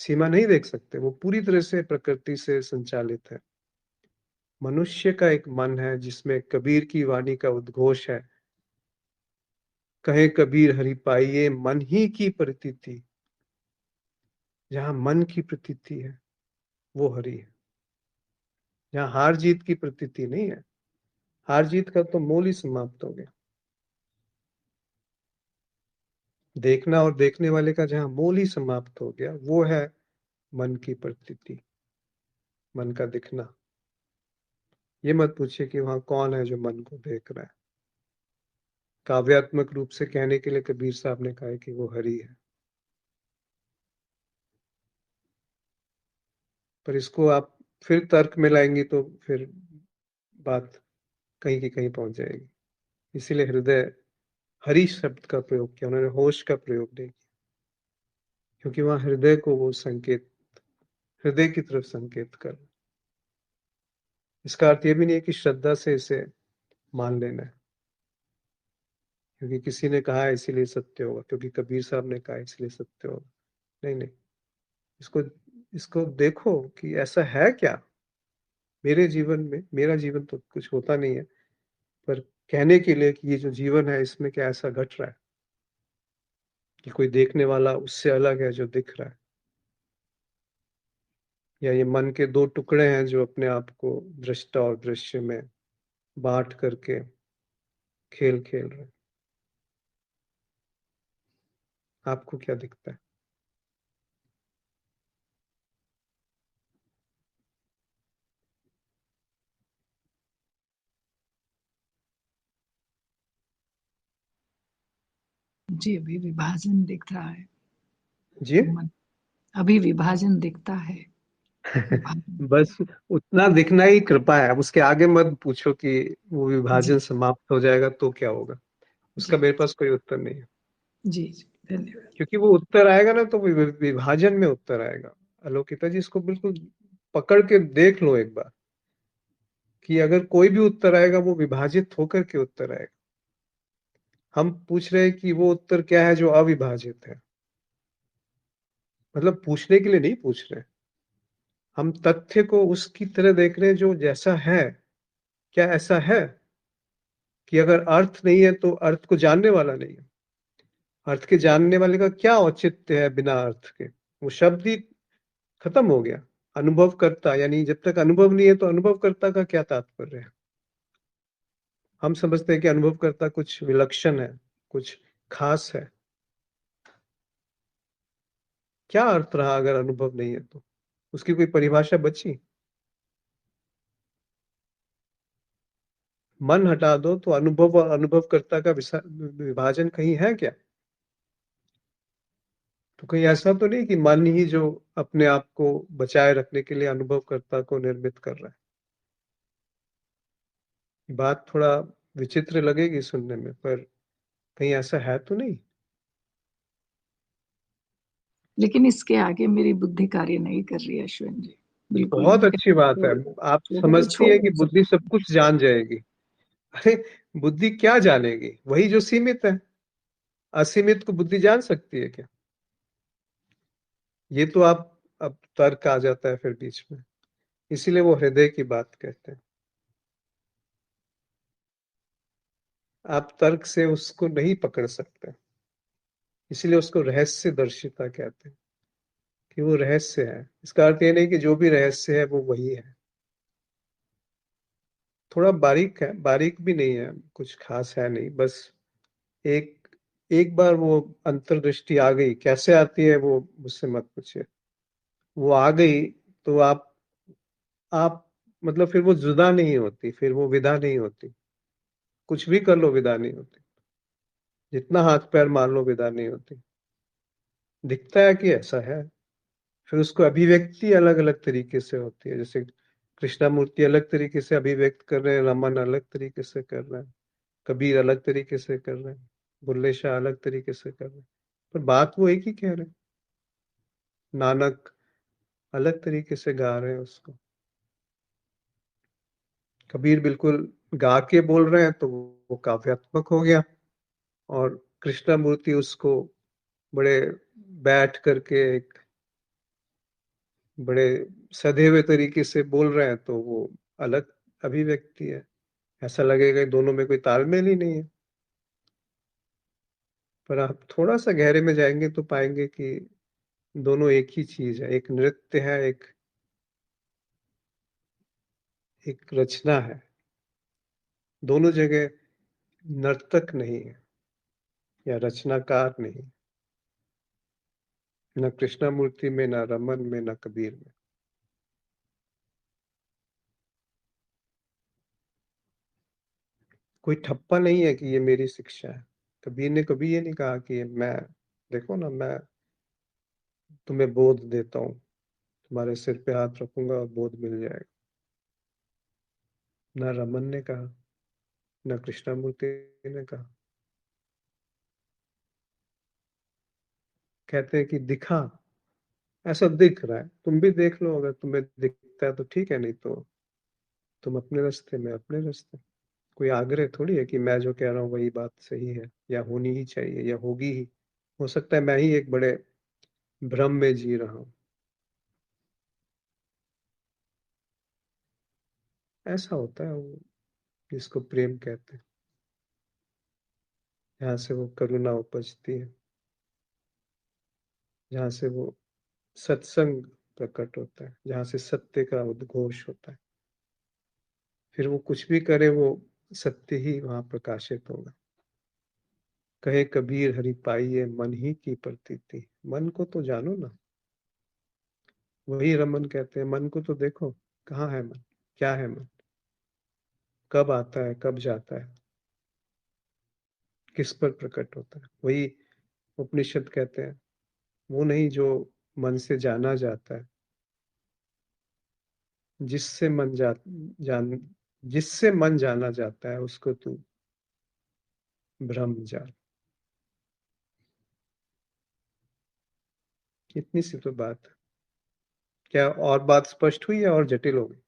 सीमा नहीं देख सकते, वो पूरी तरह से प्रकृति से संचालित है। मनुष्य का एक मन है जिसमें कबीर की वाणी का उद्घोष है, कहे कबीर हरि पाइये मन ही की प्रतीति। जहां मन की प्रतीति है वो हरि है, जहां हार जीत की प्रतीति नहीं है। हार जीत का तो मोल ही समाप्त हो गया। देखना और देखने वाले का जहां मोल ही समाप्त हो गया वो है मन की प्रतीति, मन का दिखना। ये मत पूछिए कि वहां कौन है जो मन को देख रहा है। काव्यात्मक रूप से कहने के लिए कबीर साहब ने कहा है कि वो हरि है, पर इसको आप फिर तर्क में लाएंगी तो फिर बात कहीं की कहीं पहुंच जाएगी। इसीलिए हृदय, हरि शब्द का प्रयोग किया उन्होंने, होश का प्रयोग नहीं किया, क्योंकि वहां हृदय को वो संकेत, हृदय की तरफ संकेत कर। इसका अर्थ ये भी नहीं है कि श्रद्धा से इसे मान लेना है, क्योंकि किसी ने कहा है इसीलिए सत्य होगा, क्योंकि कबीर साहब ने कहा इसलिए सत्य होगा। नहीं नहीं, इसको इसको देखो कि ऐसा है क्या मेरे जीवन में। मेरा जीवन तो कुछ होता नहीं है, पर कहने के लिए कि ये जो जीवन है इसमें क्या ऐसा घट रहा है कि कोई देखने वाला उससे अलग है जो दिख रहा है, या ये मन के दो टुकड़े हैं जो अपने आप को दृष्टा और दृश्य में बांट करके खेल खेल रहे हैं। आपको क्या दिखता है? जी, अभी विभाजन दिख रहा है। जी। मन अभी विभाजन दिखता है। विभाजन बस उतना दिखना ही कृपा है, अब उसके आगे मत पूछो कि वो जी, विभाजन समाप्त हो जाएगा तो क्या होगा। उसका जी, मेरे पास कोई उत्तर नहीं है। जी, जी। धन्यवाद। क्योंकि वो उत्तर आएगा ना तो विभाजन में उत्तर आएगा। आलोकिता जी, इसको बिल्कुल पकड़ के देख लो एक बार कि अगर कोई भी उत्तर आएगा वो विभाजित होकर के उत्तर आएगा। हम पूछ रहे हैं कि वो उत्तर क्या है जो अविभाजित है, मतलब पूछने के लिए नहीं पूछ रहे, हम तथ्य को उसकी तरह देख रहे हैं जो जैसा है। क्या ऐसा है कि अगर अर्थ नहीं है तो अर्थ को जानने वाला नहीं है? अर्थ के जानने वाले का क्या औचित्य है बिना अर्थ के? वो शब्द ही खत्म हो गया। अनुभव करता, यानी जब तक अनुभव नहीं है तो अनुभव करता का क्या तात्पर्य है? हम समझते हैं कि अनुभव करता कुछ विलक्षण है, कुछ खास है। क्या अर्थ रहा अगर अनुभव नहीं है तो? उसकी कोई परिभाषा बची? मन हटा दो तो अनुभव और अनुभवकर्ता का विभाजन कहीं है क्या? तो कहीं ऐसा तो नहीं कि मन ही जो अपने आप को बचाए रखने के लिए अनुभवकर्ता को निर्मित कर रहा है? बात थोड़ा विचित्र लगेगी सुनने में, पर कहीं ऐसा है तो नहीं? लेकिन इसके आगे मेरी बुद्धि कार्य नहीं कर रही है अश्विन जी, बिल्कुल बहुत भी। अच्छी बात है। आप लोगों को समझती छोड़ है कि नहीं बुद्धि सकते। सब कुछ जान जाएगी। अरे, बुद्धि क्या जानेगी? वही जो सीमित है। असीमित को बुद्धि जान सकती है क्या? ये तो आप, अब तर्क आ जाता है फिर बीच में। इसीलिए वो हृदय की बात कहते हैं। आप तर्क से उसको नहीं पकड़ सकते, इसीलिए उसको रहस्य दर्शिता कहते हैं कि वो रहस्य है। इसका अर्थ ये नहीं कि जो भी रहस्य है वो वही है। थोड़ा बारीक है, बारीक भी नहीं है, कुछ खास है नहीं, बस एक एक बार वो अंतर्दृष्टि आ गई। कैसे आती है वो मुझसे मत पूछिए, वो आ गई तो आप मतलब फिर वो जुदा नहीं होती, फिर वो विदा नहीं होती। कुछ भी कर लो विदा नहीं होती, जितना हाथ पैर मार लो विदा नहीं होती। दिखता है कि ऐसा है, फिर उसको अभिव्यक्ति अलग अलग तरीके से होती है। जैसे कृष्णा मूर्ति अलग तरीके से अभिव्यक्त कर रहे हैं, रमन अलग तरीके से कर रहे हैं, कबीर अलग तरीके से कर रहे हैं, बुल्ले शाह अलग तरीके से कर रहे हैं, पर बात वो एक ही कह रहे हैं। नानक अलग तरीके से गा रहे हैं उसको, कबीर बिल्कुल गा के बोल रहे हैं तो वो काव्यात्मक हो गया, और कृष्णा मूर्ति उसको बड़े बैठ करके एक बड़े सधे हुए तरीके से बोल रहे हैं तो वो अलग अभिव्यक्ति है। ऐसा लगेगा कि दोनों में कोई तालमेल ही नहीं है। पर आप थोड़ा सा गहरे में जाएंगे तो पाएंगे कि दोनों एक ही चीज है। एक नृत्य है, एक रचना है। दोनों जगह नर्तक नहीं है या रचनाकार नहीं, न कृष्णा मूर्ति में, न रमन में, न कबीर में। कोई ठप्पा नहीं है कि ये मेरी शिक्षा है। कबीर ने कभी ये नहीं कहा कि मैं, देखो ना, मैं तुम्हें बोध देता हूँ, तुम्हारे सिर पे हाथ रखूंगा और बोध मिल जाएगा। न रमन ने कहा, न कृष्णमूर्ति ने कहा। कहते हैं कि दिखा, ऐसा दिख रहा है, तुम भी देख लो, अगर तुम्हें दिखता है तो ठीक है, नहीं तो तुम अपने रास्ते में अपने रास्ते। कोई आग्रह थोड़ी है कि मैं जो कह रहा हूँ वही बात सही है या होनी ही चाहिए या होगी ही। हो सकता है मैं ही एक बड़े भ्रम में जी रहा हूँ। ऐसा होता है वो, जिसको प्रेम कहते हैं, जहाँ से वो करुणा उपजती है, जहाँ से वो सत्संग प्रकट होता है, जहाँ से सत्य का उद्घोष होता है। फिर वो कुछ भी करे, वो सत्य ही वहां प्रकाशित होगा। कहे कबीर हरि पाइये मन ही की प्रतीति। मन को तो जानो ना। वही रमन कहते हैं, मन को तो देखो, कहाँ है मन, क्या है मन, कब आता है कब जाता है, किस पर प्रकट होता है। वही उपनिषद कहते हैं, वो नहीं जो मन से जाना जाता है, जिससे मन जान जिससे मन जाना जाता है उसको तू भ्रम जान। इतनी सी तो बात है। क्या और बात स्पष्ट हुई या और जटिल हो गई?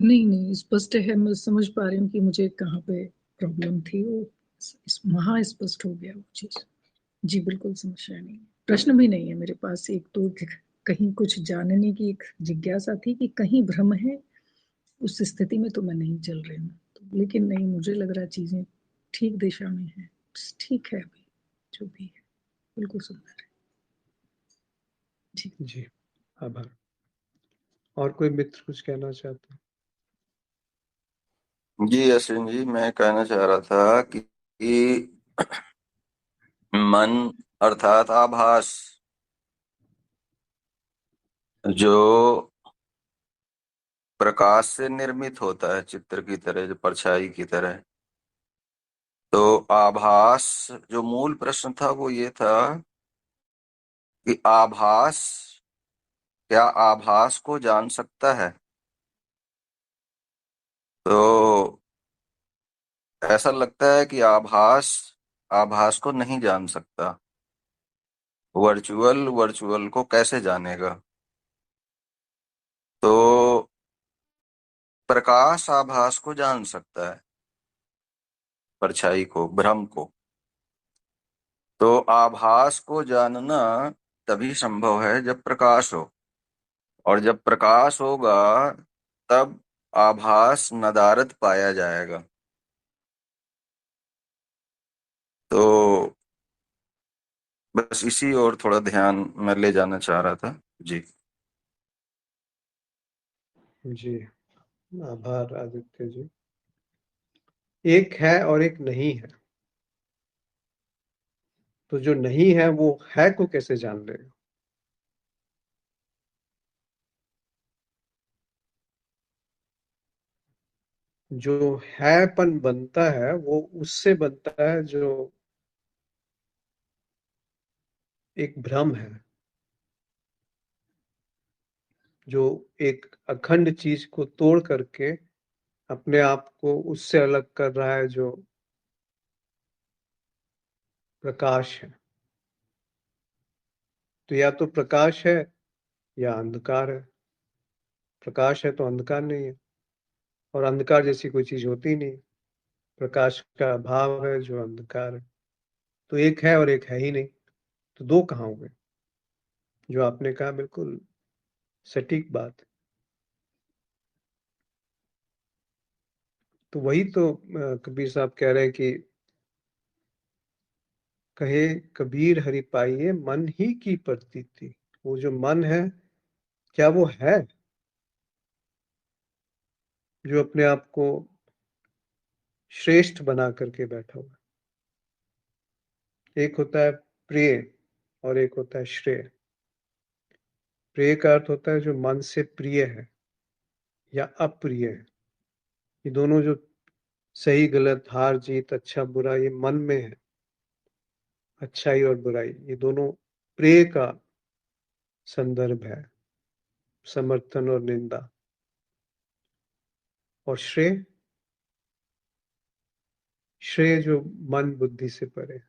नहीं, स्पष्ट है, मैं समझ पा रही हूँ कि मुझे कहाँ पे प्रॉब्लम थी, वो वहाँ स्पष्ट हो गया वो चीज़। जी, बिल्कुल समस्या नहीं है। प्रश्न भी नहीं है मेरे पास, एक तो कहीं कुछ जानने की एक जिज्ञासा थी कि कहीं भ्रम है, उस स्थिति में तो मैं नहीं चल रही हूँ। तो लेकिन नहीं, मुझे लग रहा है चीज़ें ठीक दिशा में हैं। बस ठीक है अभी, जो भी है, बिल्कुल सुंदर है। जी। जी, आभार। और कोई मित्र कुछ कहना चाहते हैं? जी अश्विन जी, मैं कहना चाह रहा था कि मन अर्थात आभास जो प्रकाश से निर्मित होता है, चित्र की तरह, जो परछाई की तरह, तो आभास, जो मूल प्रश्न था वो ये था कि आभास क्या आभास को जान सकता है? तो ऐसा लगता है कि आभास आभास को नहीं जान सकता। वर्चुअल वर्चुअल को कैसे जानेगा? तो प्रकाश आभास को जान सकता है, परछाई को, भ्रम को। तो आभास को जानना तभी संभव है जब प्रकाश हो, और जब प्रकाश होगा तब आभास नदारद पाया जाएगा। तो बस इसी और थोड़ा ध्यान में ले जाना चाह रहा था जी। जी, आभार आदित्य जी। एक है और एक नहीं है, तो जो नहीं है वो है को कैसे जान लेगा? जो हैपन बनता है वो उससे बनता है जो एक भ्रम है, जो एक अखंड चीज को तोड़ करके अपने आप को उससे अलग कर रहा है, जो प्रकाश है। तो या तो प्रकाश है या अंधकार है। प्रकाश है तो अंधकार नहीं है, और अंधकार जैसी कोई चीज होती नहीं। प्रकाश का अभाव है जो अंधकार है। तो एक है और एक है ही नहीं, तो दो कहाँ हो गए? जो आपने कहा बिल्कुल सटीक बात। तो वही तो कबीर साहब कह रहे हैं कि कहे कबीर हरि पाइये मन ही की प्रतीति। वो जो मन है, क्या वो है जो अपने आप को श्रेष्ठ बना करके बैठा हुआ? एक होता है प्रिय और एक होता है श्रेय। प्रिय का अर्थ होता है जो मन से प्रिय है या अप्रिय है। ये दोनों जो सही गलत, हार जीत, अच्छा बुरा, ये मन में है। अच्छाई और बुराई, ये दोनों प्रिय का संदर्भ है, समर्थन और निंदा। और श्रेय, श्रेय जो मन बुद्धि से परे,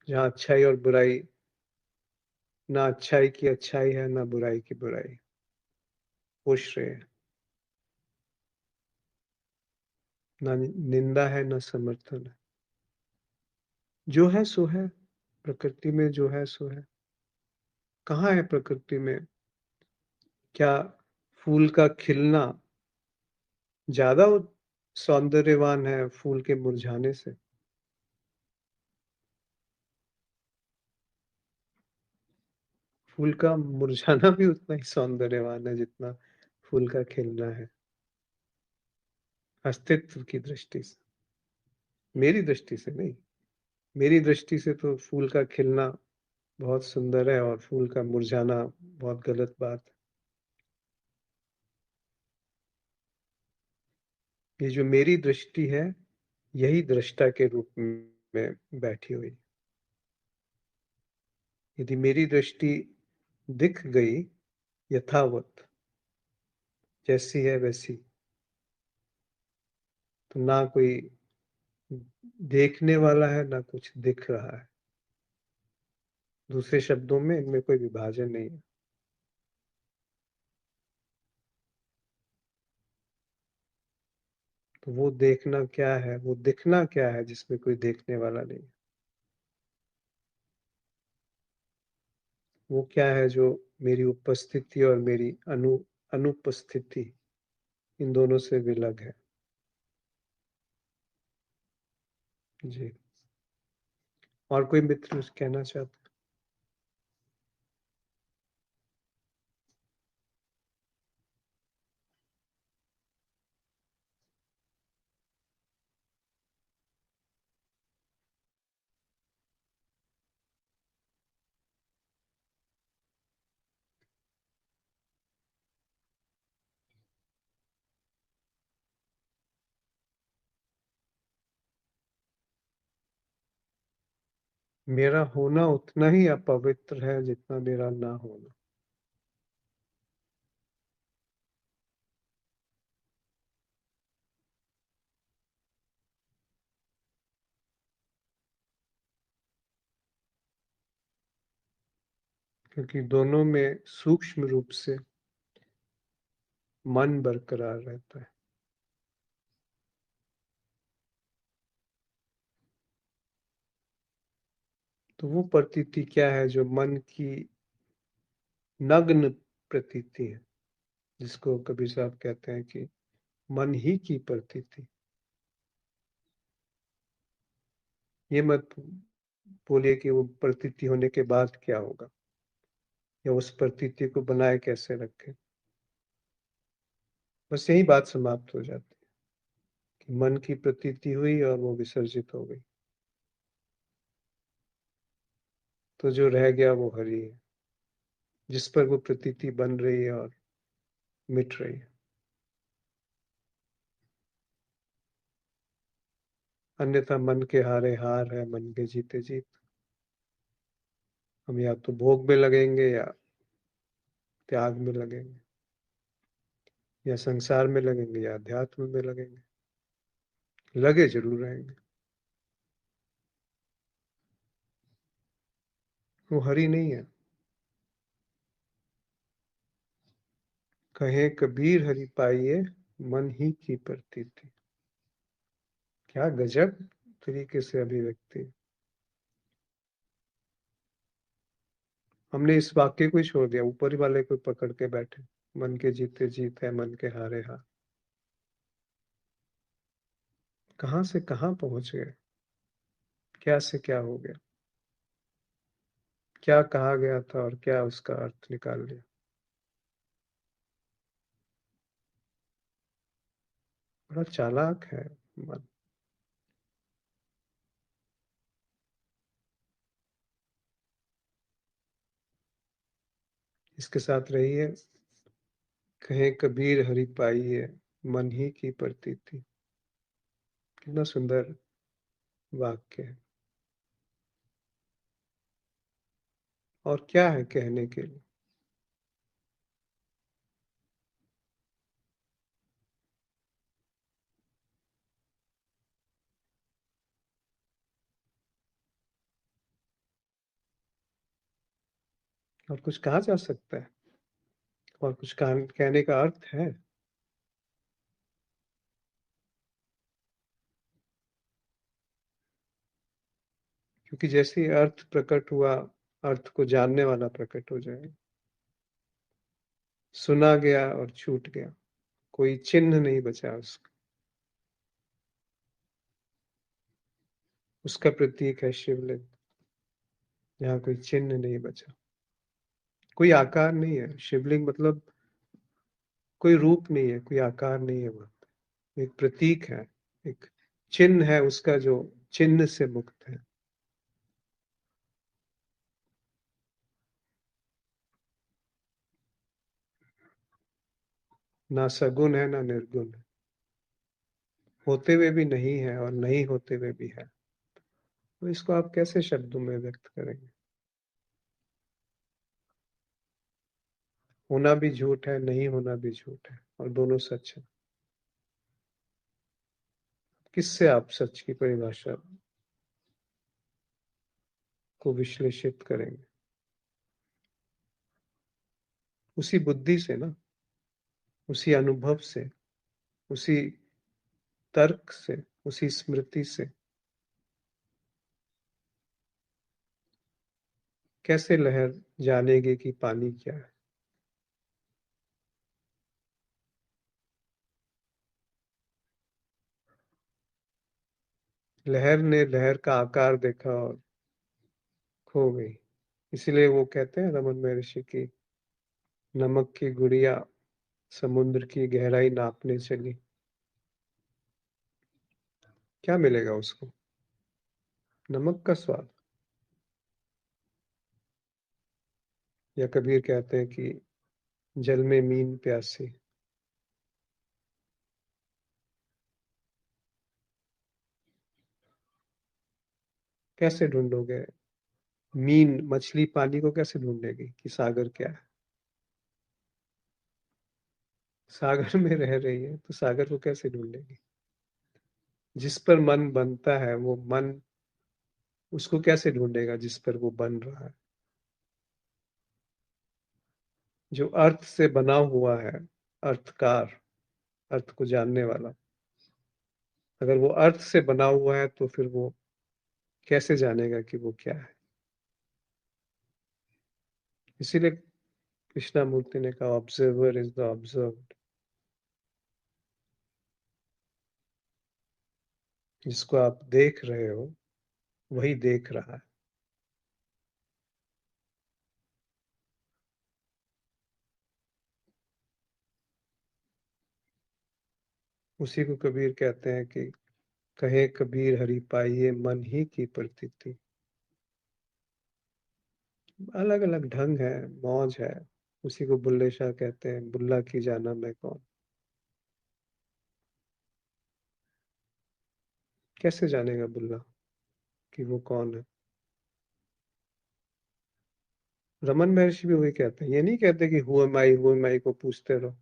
जहाँ अच्छाई और बुराई, ना अच्छाई की अच्छाई है ना बुराई की बुराई, वो श्रेय है। ना निंदा है ना समर्थन है। जो है सो है, प्रकृति में जो है सो है। कहाँ है प्रकृति में? क्या फूल का खिलना ज्यादा सौंदर्यवान है फूल के मुरझाने से? फूल का मुरझाना भी उतना ही सौंदर्यवान है जितना फूल का खिलना है, अस्तित्व की दृष्टि से। मेरी दृष्टि से नहीं, मेरी दृष्टि से तो फूल का खिलना बहुत सुंदर है और फूल का मुरझाना बहुत गलत बात है। ये जो मेरी दृष्टि है, यही दृष्टा के रूप में बैठी हुई। यदि मेरी दृष्टि दिख गई यथावत, जैसी है वैसी, तो ना कोई देखने वाला है ना कुछ दिख रहा है। दूसरे शब्दों में इनमें कोई विभाजन नहीं है। तो वो देखना क्या है, वो दिखना क्या है जिसमें कोई देखने वाला नहीं? वो क्या है जो मेरी उपस्थिति और मेरी अनुपस्थिति इन दोनों से विलग है? जी। और कोई मित्र कुछ कहना चाहते? मेरा होना उतना ही अपवित्र है जितना मेरा ना होना। क्योंकि दोनों में सूक्ष्म रूप से मन बरकरार रहता है। तो वो प्रतीति क्या है जो मन की नग्न प्रतीति है, जिसको कबीर साहब कहते हैं कि मन ही की प्रतीति। ये मत बोलिए कि वो प्रतीति होने के बाद क्या होगा, या उस प्रतीति को बनाए कैसे रखें। बस यही बात समाप्त हो जाती है कि मन की प्रतीति हुई और वो विसर्जित हो गई, तो जो रह गया वो हरि है, जिस पर वो प्रतीति बन रही है और मिट रही है। अन्यथा मन के हारे हार है, मन के जीते जीत। हम या तो भोग में लगेंगे या त्याग में लगेंगे, या संसार में लगेंगे या अध्यात्म में लगेंगे, लगे जरूर रहेंगे। वो हरि नहीं है। कहे कबीर हरि पाइए मन ही की प्रतीति। क्या गजब तरीके से अभिव्यक्ति। हमने इस वाक्य को ही छोड़ दिया, ऊपर वाले को पकड़ के बैठे। मन के जीते जीत है, मन के हारे हार। कहां से कहां पहुंच गए, क्या से क्या हो गया, क्या कहा गया था और क्या उसका अर्थ निकाल लिया। बड़ा चालाक है मन। इसके साथ रहिए। कहे कबीर हरि पाइए मन ही की प्रतीति। कितना सुंदर वाक्य है। और क्या है कहने के लिए। और कुछ कहा जा सकता है, और कुछ कहने का अर्थ है। क्योंकि जैसे ही अर्थ प्रकट हुआ, अर्थ को जानने वाला प्रकट हो जाएगा। सुना गया और छूट गया, कोई चिन्ह नहीं बचा उसका। उसका प्रतीक है शिवलिंग, जहाँ कोई चिन्ह नहीं बचा, कोई आकार नहीं है। शिवलिंग मतलब कोई रूप नहीं है, कोई आकार नहीं है, वह एक प्रतीक है, एक चिन्ह है उसका, जो चिन्ह से मुक्त है। ना सगुण है ना निर्गुण है, होते हुए भी नहीं है और नहीं होते हुए भी है। तो इसको आप कैसे शब्दों में व्यक्त करेंगे। होना भी झूठ है, नहीं होना भी झूठ है, और दोनों सच है। किससे आप सच की परिभाषा को विश्लेषित करेंगे। उसी बुद्धि से ना, उसी अनुभव से, उसी तर्क से, उसी स्मृति से कैसे लहर जानेगी कि पानी क्या है। लहर ने लहर का आकार देखा और खो गई। इसलिए वो कहते हैं रमन महर्षि की, नमक की गुड़िया समुद्र की गहराई नापने चली, क्या मिलेगा उसको? नमक का स्वाद। या कबीर कहते हैं कि जल में मीन प्यासी। कैसे ढूंढोगे? मीन मछली पानी को कैसे ढूंढेगी कि सागर क्या है? सागर में रह रही है तो सागर को कैसे ढूंढेगी? जिस पर मन बनता है वो मन उसको कैसे ढूंढेगा जिस पर वो बन रहा है? जो अर्थ से बना हुआ है, अर्थकार, अर्थ को जानने वाला, अगर वो अर्थ से बना हुआ है तो फिर वो कैसे जानेगा कि वो क्या है? इसीलिए कृष्णामूर्ति ने कहा, ऑब्जर्वर इज द ऑब्जर्व्ड। जिसको आप देख रहे हो वही देख रहा है। उसी को कबीर कहते हैं कि कहे कबीर हरि पाइये मन ही की प्रतीति। अलग अलग ढंग है, मौज है। उसी को बुल्ले शाह कहते हैं, बुल्ला की जाना मैं कौन। कैसे जानेगा बुल्ला कि वो कौन है? रमन महर्षि भी वही कहते हैं, ये नहीं कहते कि हु एम आई को पूछते रहो।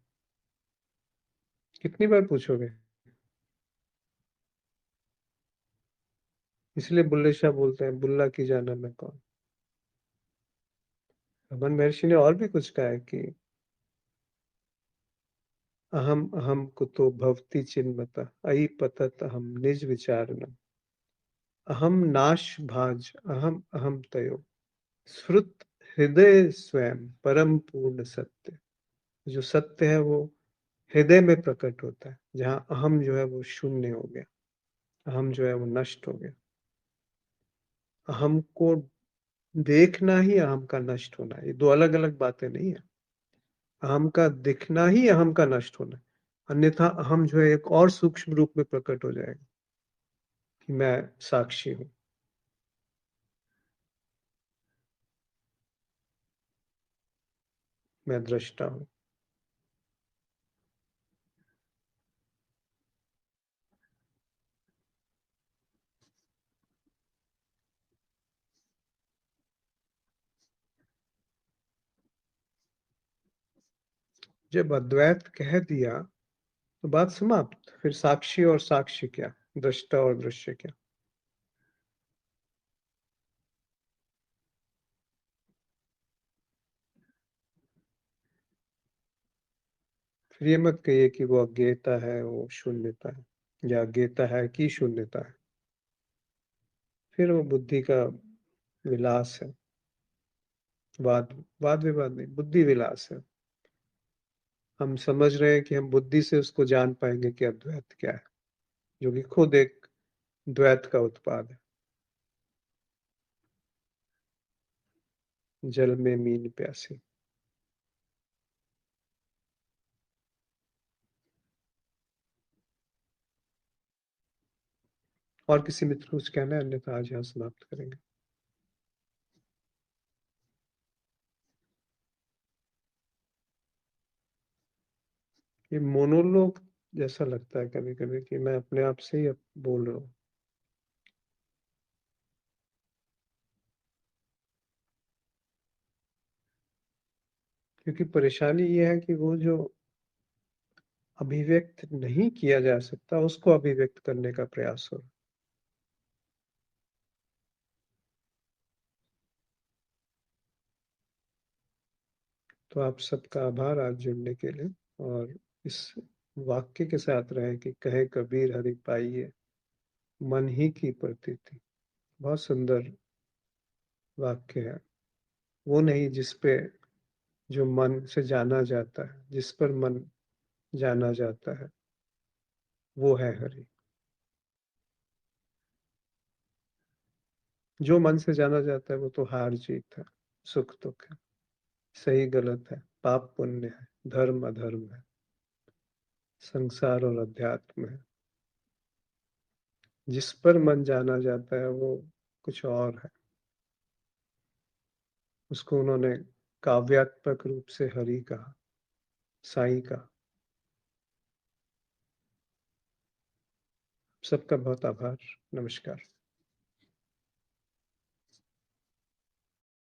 कितनी बार पूछोगे? इसलिए बुल्ले शाह बोलते हैं, बुल्ला की जाना मैं कौन। रमन महर्षि ने और भी कुछ कहा है कि अहम अहम कुतो भवति चिन्मता अयि पतत अहम निज विचारणम अहम नाश भाज अहम अहम तयो श्रुत हृदय स्वयं परम पूर्ण सत्य। जो सत्य है वो हृदय में प्रकट होता है, जहाँ अहम जो है वो शून्य हो गया, अहम जो है वो नष्ट हो गया। अहम को देखना ही अहम का नष्ट होना है, ये दो अलग अलग बातें नहीं है। अहम का दिखना ही अहम का नष्ट होना है, अन्यथा अहम जो है एक और सूक्ष्म रूप में प्रकट हो जाएगा कि मैं साक्षी हूं, मैं दृष्टा हूं। जब अद्वैत कह दिया तो बात समाप्त। फिर साक्षी और साक्ष्य क्या, दृष्टा और दृश्य क्या? फिर ये मत कहिए कि वो अज्ञेयता है, वो शून्यता है, या अज्ञेयता है कि शून्यता है। फिर वो बुद्धि का विलास है। वाद वाद विवाद नहीं, बुद्धि विलास है। हम समझ रहे हैं कि हम बुद्धि से उसको जान पाएंगे कि अद्वैत क्या है, जो कि खुद एक द्वैत का उत्पाद है। जल में मीन प्यासी। और किसी मित्र को कुछ कहना है, अन्यथा आज यहाँ समाप्त करेंगे। ये मोनोलोग जैसा लगता है कभी कभी कि मैं अपने आप से ही अब बोल रहा हूँ। क्योंकि परेशानी ये है कि वो जो अभिव्यक्त नहीं किया जा सकता उसको अभिव्यक्त करने का प्रयास हो। तो आप सबका आभार आज जुड़ने के लिए, और इस वाक्य के साथ रहे कि कहे कबीर हरि पाइए मन ही की प्रतीति। बहुत सुंदर वाक्य है। वो नहीं जिस पे जो मन से जाना जाता है, जिस पर मन जाना जाता है, वो है हरि। जो मन से जाना जाता है वो तो हार जीत है, सुख दुख है, सही गलत है, पाप पुण्य है, धर्म अधर्म है, संसार और अध्यात्म है। जिस पर मन जाना जाता है वो कुछ और है। उसको उन्होंने काव्यात्मक रूप से हरि कहा, साईं कहा। सबका बहुत आभार। नमस्कार।